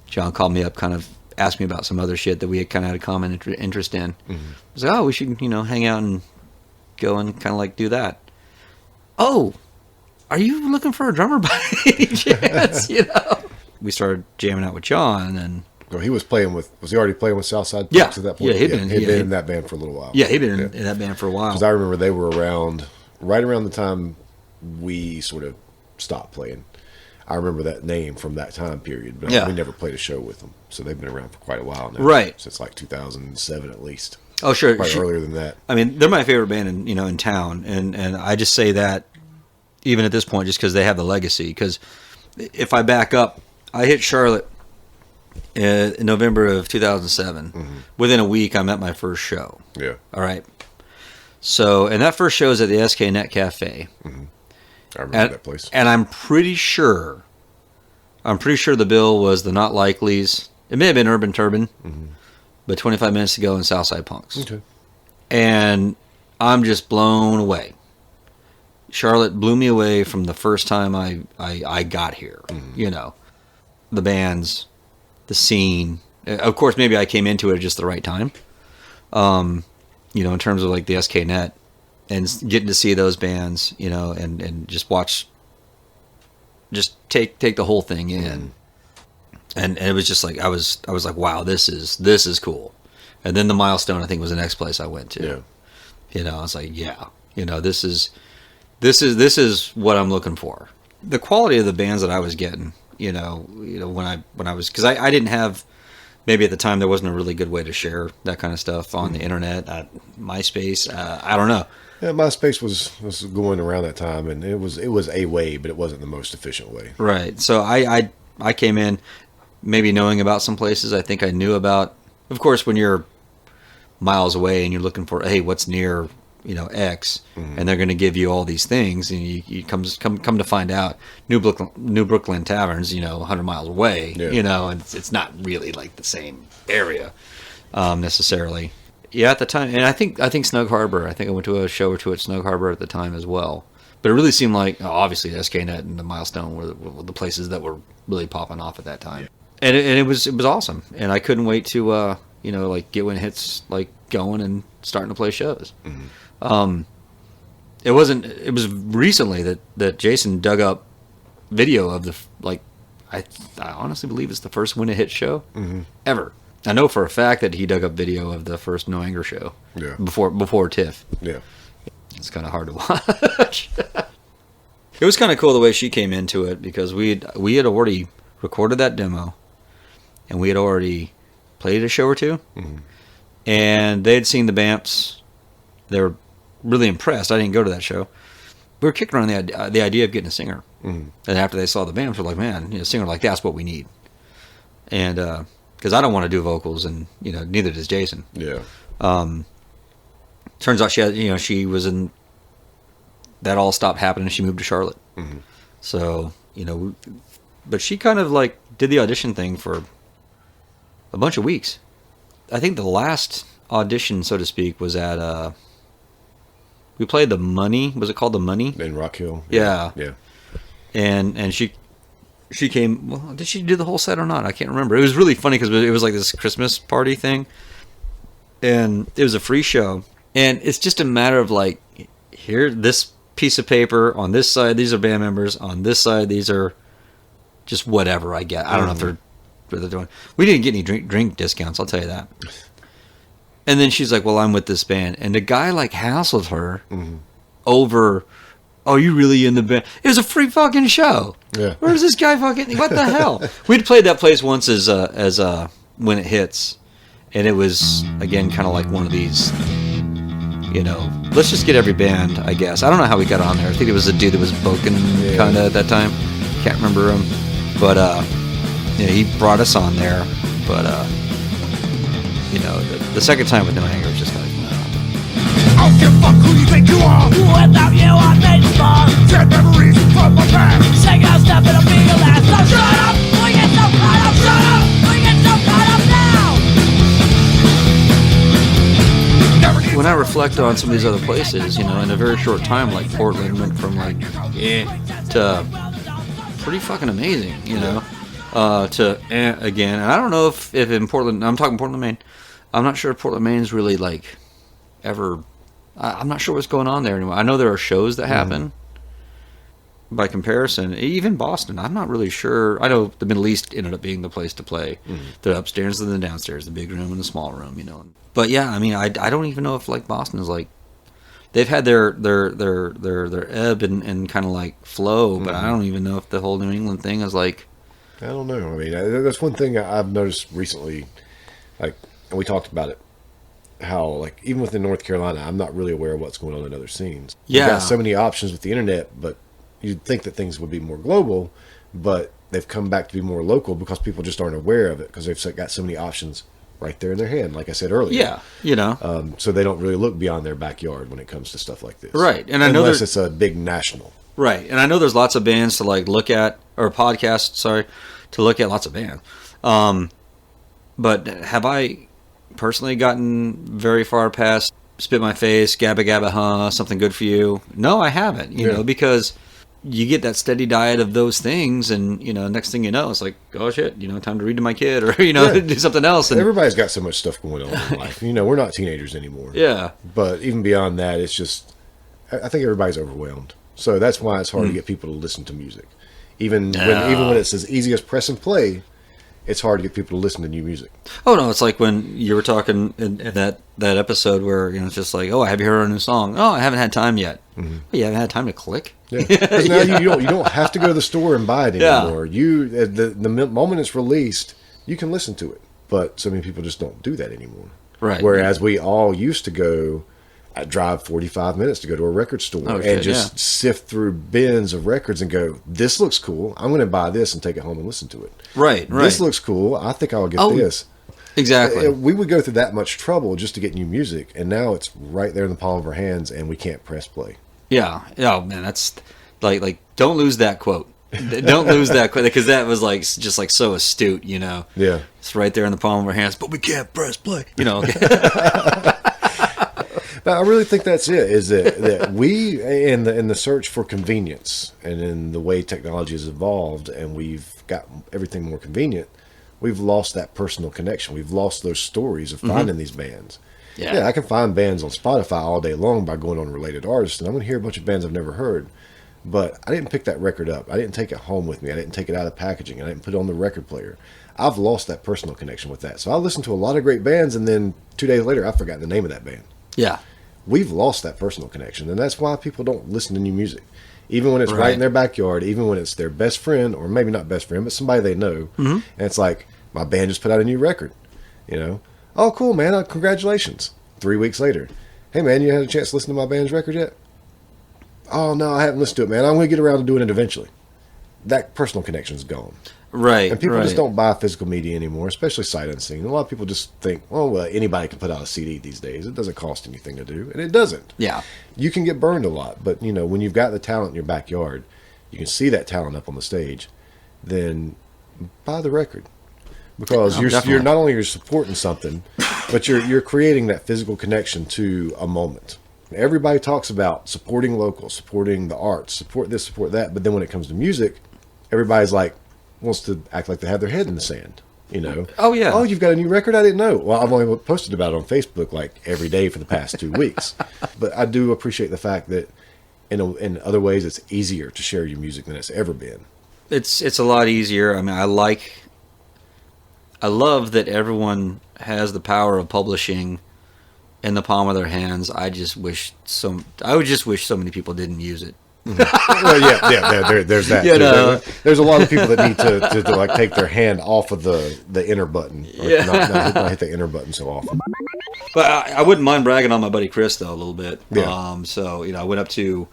John called me up, kind of asked me about some other shit that we had kind of had a common interest in. I was like, oh, we should hang out and go and kind of like do that. Oh, are you looking for a drummer by any chance? We started jamming out with John, and Well, he was he already playing with Southside Yeah. Punks at that point? Yeah, he'd been in that band for a little while. yeah, he'd been in that band for a while. Because I remember they were around, right around the time we sort of stopped playing. I remember that name from that time period, but Yeah. we never played a show with them. So they've been around for quite a while now. Right. Since like 2007 at least. Oh, sure. Probably earlier than that. I mean, they're my favorite band in town, and I just say that even at this point just because they have the legacy. Because if I back up, I hit Charlotte in November of 2007. Mm-hmm. Within a week, I'm at my first show. Yeah. All right. So, and that first show is at the SK Net Cafe. I remember that place. And I'm pretty sure I'm pretty sure the bill was the Not Likelies. It may have been Urban Turban, but 25 Minutes to Go and Southside Punks. Okay. And I'm just blown away. Charlotte blew me away from the first time I got here. You know, the bands, the scene. Of course, maybe I came into it at just the right time. You know, in terms of like the SK Net and getting to see those bands, you know, and just watch, just take the whole thing in. And it was just like, I was like, wow, this is cool. And then the Milestone, I think, was the next place I went to. Yeah. You know, I was like, yeah, you know, this is what I'm looking for. The quality of the bands that I was getting, you know, when I was, because I didn't have, maybe at the time there wasn't a really good way to share that kind of stuff on the internet, MySpace. I don't know. Yeah, MySpace was going around that time, and it was a way, but it wasn't the most efficient way. Right. So I came in maybe knowing about some places. I think I knew about. Of course, when you're miles away and you're looking for, hey, what's near, you know, X, and they're going to give you all these things, and you come to find out New Brooklyn Taverns, you know, 100 miles away, you know, and it's not really like the same area necessarily. Yeah, at the time, and I think Snug Harbor. I think I went to a show or two at Snug Harbor at the time as well. But it really seemed like, obviously, the SKNet and the Milestone were the places that were really popping off at that time. Yeah. And it was awesome, and I couldn't wait to you know, like get when hits like going and starting to play shows. It was recently that Jason dug up video of the, like, I honestly believe it's the first When It Hit show ever. I know for a fact that he dug up video of the first No Anger show before TIFF. Yeah. It's kind of hard to watch. It was kind of cool the way she came into it, because we had already recorded that demo, and we had already played a show or two, and they had seen the Bamps. They were really impressed. I didn't go to that show. We were kicking around the idea of getting a singer, and after they saw the Bamps, we're like, man, you know, a singer like that's what we need. And because I don't want to do vocals, and you know, neither does Jason. Yeah. Turns out she was in. That all stopped happening. She moved to Charlotte. So, you know, but she kind of like did the audition thing for a bunch of weeks. I think the last audition, so to speak, was at we played the Money. Was it called the Money? In Rock Hill. Yeah. Yeah. And she came. Well, did she do the whole set or not? I can't remember. It was really funny because it was like this Christmas party thing, and it was a free show. And it's just a matter of like, here, this piece of paper on this side, these are band members. On this side, these are just whatever I get. I don't know if they're doing. We didn't get any drink discounts, I'll tell you that. And then she's like, well, I'm with this band. And the guy like hassled her over, oh, you really in the band? It was a free fucking show. Yeah. Where's this guy fucking, what the hell? We'd played that place once as When It Hits. And it was, again, kind of like one of these, you know, let's just get every band, I guess. I don't know how we got on there. I think it was a dude that was Boken kind of at that time. Can't remember him. But, yeah, he brought us on there. But, you know, the second time with No Anger was just like, no. I don't give a fuck who you think you are. Without you, I made the bar. Dead memories from my past. Shake out, step, and I'll be your last. So shut up, we get so caught up. Shut up, we get so caught up now. When I reflect on some of these other places, you know, in a very short time, like Portland went from like, to pretty fucking amazing, you know, to again. And I don't know if in Portland, I'm talking Portland, Maine. I'm not sure if Portland, Maine's really like ever. I'm not sure what's going on there anymore. I know there are shows that happen. By comparison, even Boston, I'm not really sure. I know the Middle East ended up being the place to play. The upstairs and the downstairs, the big room and the small room, you know. But yeah, I mean, I don't even know if like Boston is like, they've had their ebb and kind of like flow, but I don't even know if the whole New England thing is like. I don't know. I mean, that's one thing I've noticed recently. Like, and we talked about it. How, like, even within North Carolina, I'm not really aware of what's going on in other scenes. Yeah. You've got so many options with the internet, but you'd think that things would be more global, but they've come back to be more local because people just aren't aware of it because they've got so many options right there in their hand, like I said earlier. Yeah, you know. So they don't really look beyond their backyard when it comes to stuff like this. Right. And I know unless it's a big national. Right, and I know there's lots of bands to like look at, or podcasts, sorry, to look at, lots of bands. But have I personally gotten very far past Spit My Face, Gabba Gabba, huh, Something Good For You? No, I haven't, you know, because you get that steady diet of those things, and, you know, next thing you know, it's like, oh shit, you know, time to read to my kid, or, you know, do something else. And everybody's got so much stuff going on in life. You know, we're not teenagers anymore. Yeah. But even beyond that, it's just, I think everybody's overwhelmed. So that's why it's hard to get people to listen to music. Even when it's as easy as press and play, it's hard to get people to listen to new music. Oh no, it's like when you were talking in that episode where, you know, it's just like, oh, have you heard a new song? Oh, I haven't had time yet. Mm-hmm. Well, you haven't had time to click. Yeah, because now you don't have to go to the store and buy it anymore. You the moment it's released, you can listen to it. But so many people just don't do that anymore. Right. Whereas we all used to go. I drive 45 minutes to go to a record store and just sift through bins of records and go, this looks cool. I'm going to buy this and take it home and listen to it. Right. This looks cool. I think I'll get this. Exactly. We would go through that much trouble just to get new music, and now it's right there in the palm of our hands, and we can't press play. Yeah. Oh man, that's like don't lose that quote. Don't lose that quote, because that was like just like so astute, you know. Yeah. It's right there in the palm of our hands, but we can't press play, you know. But I really think that's it, is that we, in the search for convenience and in the way technology has evolved and we've got everything more convenient, we've lost that personal connection. We've lost those stories of finding these bands. Yeah, I can find bands on Spotify all day long by going on related artists, and I'm going to hear a bunch of bands I've never heard. But I didn't pick that record up. I didn't take it home with me. I didn't take it out of packaging. I didn't put it on the record player. I've lost that personal connection with that. So I listen to a lot of great bands, and then 2 days later, I've forgotten the name of that band. Yeah. We've lost that personal connection, and that's why people don't listen to new music. Even when it's right in their backyard, even when it's their best friend, or maybe not best friend, but somebody they know, and it's like, my band just put out a new record, you know? Oh, cool, man, congratulations. 3 weeks later, hey, man, you had a chance to listen to my band's record yet? Oh, no, I haven't listened to it, man. I'm going to get around to doing it eventually. That personal connection's gone. Right. And people just don't buy physical media anymore, especially sight unseen. A lot of people just think, oh, well, anybody can put out a CD these days. It doesn't cost anything to do. And it doesn't. Yeah. You can get burned a lot. But, you know, when you've got the talent in your backyard, you can see that talent up on the stage, then buy the record. Because you're not only you're supporting something, but you're creating that physical connection to a moment. Everybody talks about supporting local, supporting the arts, support this, support that. But then when it comes to music, everybody's like, wants to act like they have their head in the sand, you know? Oh, yeah. Oh, you've got a new record? I didn't know. Well, I've only posted about it on Facebook like every day for the past 2 weeks. But I do appreciate the fact that in other ways it's easier to share your music than it's ever been. It's a lot easier. I mean, I love that everyone has the power of publishing in the palm of their hands. I would just wish so many people didn't use it. Well, there's that. You know. There's a lot of people that need to like take their hand off of the enter button. Or not hit the enter button so often. But I wouldn't mind bragging on my buddy Chris though a little bit. Yeah. So you know, I went up to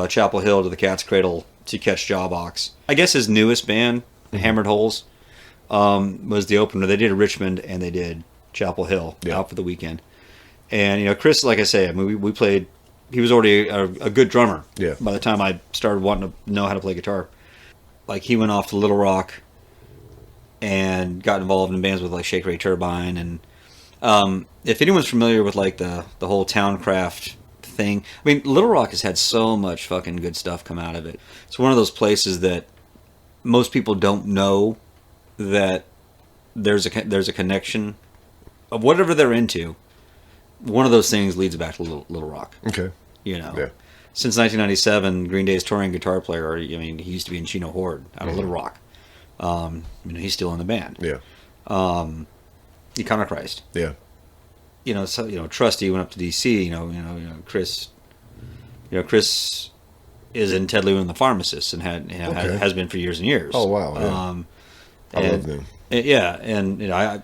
Chapel Hill to the Cat's Cradle to catch Jawbox. I guess his newest band, Hammered Holes, was the opener. They did Richmond and they did Chapel Hill out for the weekend. And you know, Chris, like I say, I mean, we played. He was already a good drummer. Yeah. By the time I started wanting to know how to play guitar, like he went off to Little Rock and got involved in bands with like Shake Ray Turbine, and if anyone's familiar with like the whole Towncraft thing, I mean, Little Rock has had so much fucking good stuff come out of it. It's one of those places that most people don't know that there's a connection of whatever they're into. One of those things leads back to Little Rock. Okay. You know, since 1997, Green Day's touring guitar player. I mean, he used to be in Chino Horde out of Little Rock. You know, he's still in the band. Yeah. Iconoclast. Yeah. You know, so Trusty went up to DC. You know, Chris. You know, Chris is in Ted Lewin and the Pharmacist, and has been for years and years. Oh wow. Yeah. I love them. Yeah, and you know,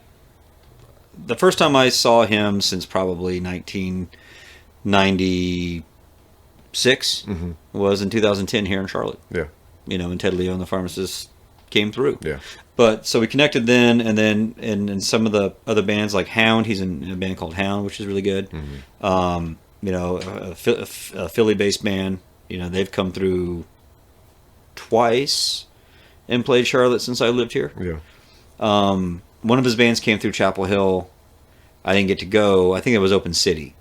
the first time I saw him since probably 1996 was in 2010 here in Charlotte. Yeah. You know, and Ted Leo and the Pharmacist came through. Yeah. But so we connected then, and then in some of the other bands like Hound, he's in a band called Hound, which is really good. You know, a Philly-based band, they've come through twice and played Charlotte since I lived here. Yeah. One of his bands came through Chapel Hill. I didn't get to go. I think it was Open City.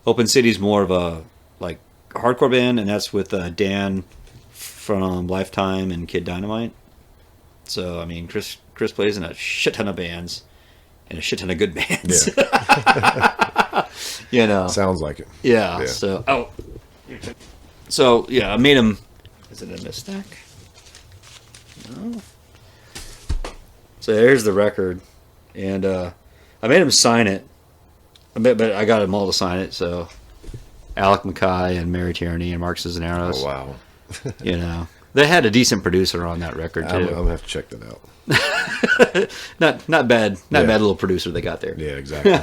Open City's more of a like hardcore band, and that's with Dan from Lifetime and Kid Dynamite. So I mean, Chris plays in a shit ton of bands and a shit ton of good bands. Yeah. Sounds like it. Yeah. So yeah, I made him. Is it in this stack? No. So here's the record, and I made him sign it. But I got them all to sign it. So Alec Mackay and Mary Tierney and Mark Cisneros. Oh wow. They had a decent producer on that record too. I'm gonna have to check that out. not bad little producer they got there. Yeah, exactly.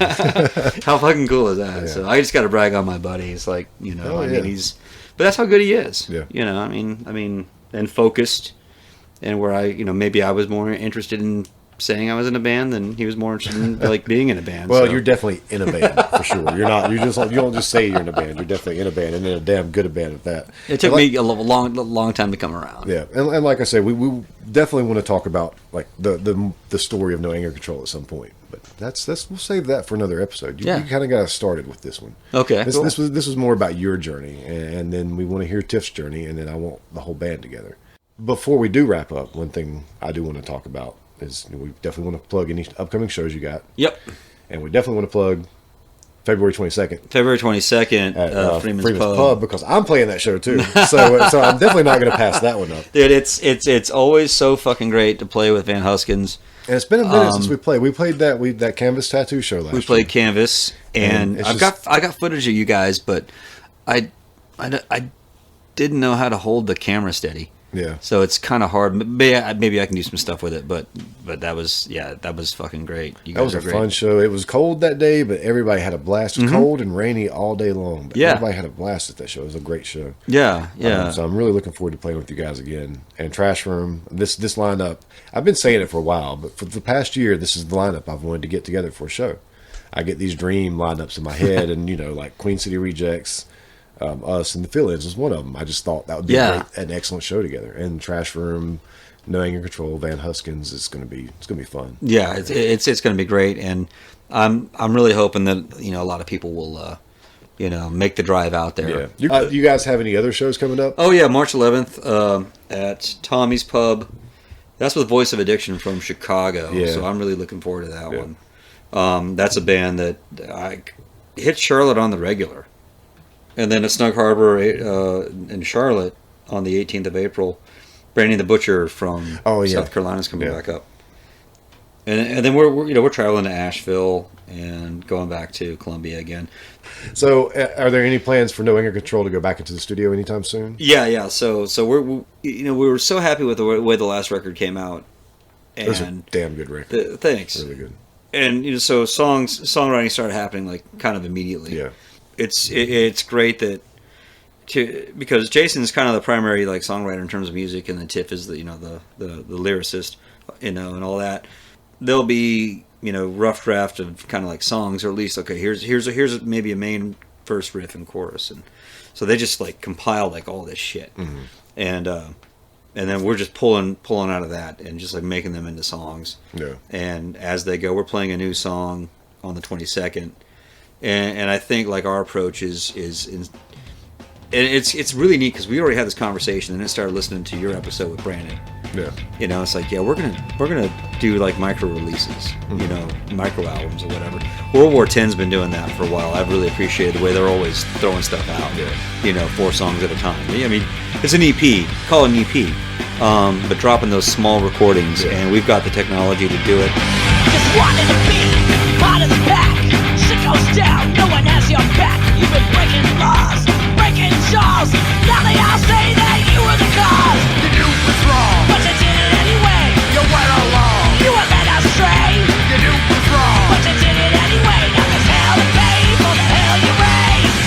How fucking cool is that? Yeah. So I just got to brag on my buddy. It's like mean but that's how good he is. Yeah. I mean, and focused, and where maybe I was more interested in saying I was in a band than he was more interested in like being in a band. Well, so. you're definitely in a band for sure. You're not. You don't just say you're in a band. You're definitely in a band, and in a damn good a band at that. It took me a long time to come around. Yeah, and like I said, we definitely want to talk about like the story of No Anger Control at some point. But that's we'll save that for another episode. You kind of got us started with this one. Okay, this cool. this was more about your journey, and then we want to hear Tiff's journey, and then I want the whole band together. Before we do wrap up, one thing I do want to talk about is we definitely want to plug any upcoming shows you got. Yep. And we definitely want to plug February 22nd. February 22nd At Freeman's Pub. because I'm playing that show too. So I'm definitely not going to pass that one up. Dude, it's always so fucking great to play with Van Huskins. And it's been a minute since we played. We played that Canvas Tattoo show last year. We played Canvas, and it's I got footage of you guys, but I didn't know how to hold the camera steady. Yeah. So it's kind of hard. Maybe I can do some stuff with it, but that was fucking great. You That was a fun show. It was cold that day, but everybody had a blast. It was cold and rainy all day long, but everybody had a blast at that show. It was a great show. Yeah. So I'm really looking forward to playing with you guys again. And Trash Room, this lineup, I've been saying it for a while, but for the past year, this is the lineup I've wanted to get together for a show. I get these dream lineups in my head, and like Queen City Rejects, us, and the Fill-Ins was one of them. I just thought that would be an excellent show together. And Trash Room, No Anger Control, Van Huskins, it's gonna be fun. Yeah, it's gonna be great, and I'm really hoping that a lot of people will make the drive out there. Yeah. You guys have any other shows coming up? Oh yeah, March 11th at Tommy's Pub. That's with Voice of Addiction from Chicago. Yeah. So I'm really looking forward to that one. That's a band that I hit Charlotte on the regular. And then at Snug Harbor in Charlotte on the 18th of April, Brandy the Butcher from South Carolina is coming back up. And then we're traveling to Asheville and going back to Columbia again. So, are there any plans for No Anger Control to go back into the studio anytime soon? Yeah. So we were so happy with the way the last record came out. And it was a damn good record. Thanks. Really good. And so songwriting started happening like kind of immediately. Yeah. It's great because Jason's kind of the primary like songwriter in terms of music, and then Tiff is the lyricist, and all that. There'll be rough draft of kind of like songs, or at least here's maybe a main verse, riff, and chorus, and so they just like compile like all this shit, and then we're just pulling out of that and just like making them into songs. Yeah. And as they go, we're playing a new song on the 22nd. And I think like our approach is it's really neat because we already had this conversation and then started listening to your episode with Brandon. Yeah. It's like we're gonna do like micro releases, micro albums or whatever. World War X's been doing that for a while. I've really appreciated the way they're always throwing stuff out. Yeah. 4 songs at a time. I mean, it's an EP. Call it an EP. But dropping those small recordings, and we've got the technology to do it. Just wanted to be part of the pack. Shit goes down, no one has your back. You've been breaking laws, breaking jaws. Now they all say that you were the cause. You knew it was wrong. But you did it anyway. You went along. You were led astray. You knew it was wrong. But you did it anyway. Now there's hell to pay for the hell you raised.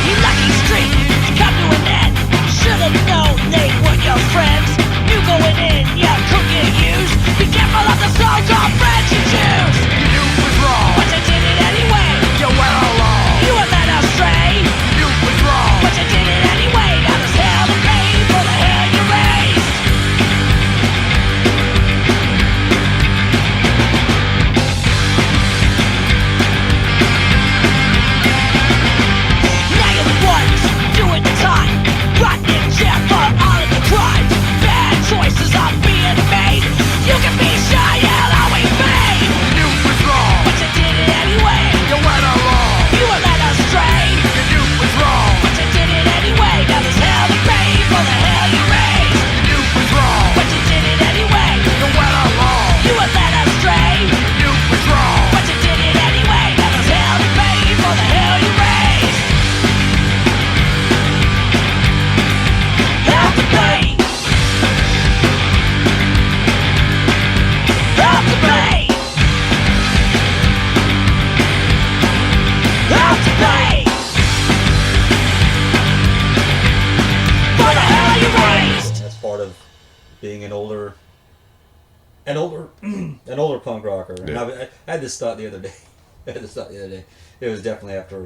You lucky street part of being an older punk rocker. And I had this thought the other day. It was definitely after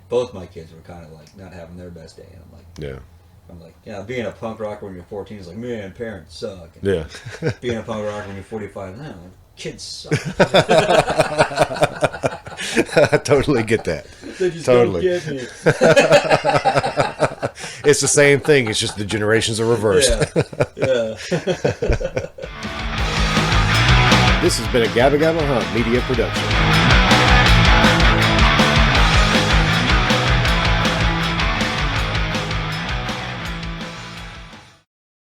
both my kids were kind of like not having their best day, and I'm like, being a punk rocker when you're 14 is like, man, parents suck. And being a punk rocker when you're 45, no, kids suck. I totally get that. They just Totally. don't get me. It's the same thing. It's just the generations are reversed. Yeah. This has been a Gabba Gabba Hunt Media production.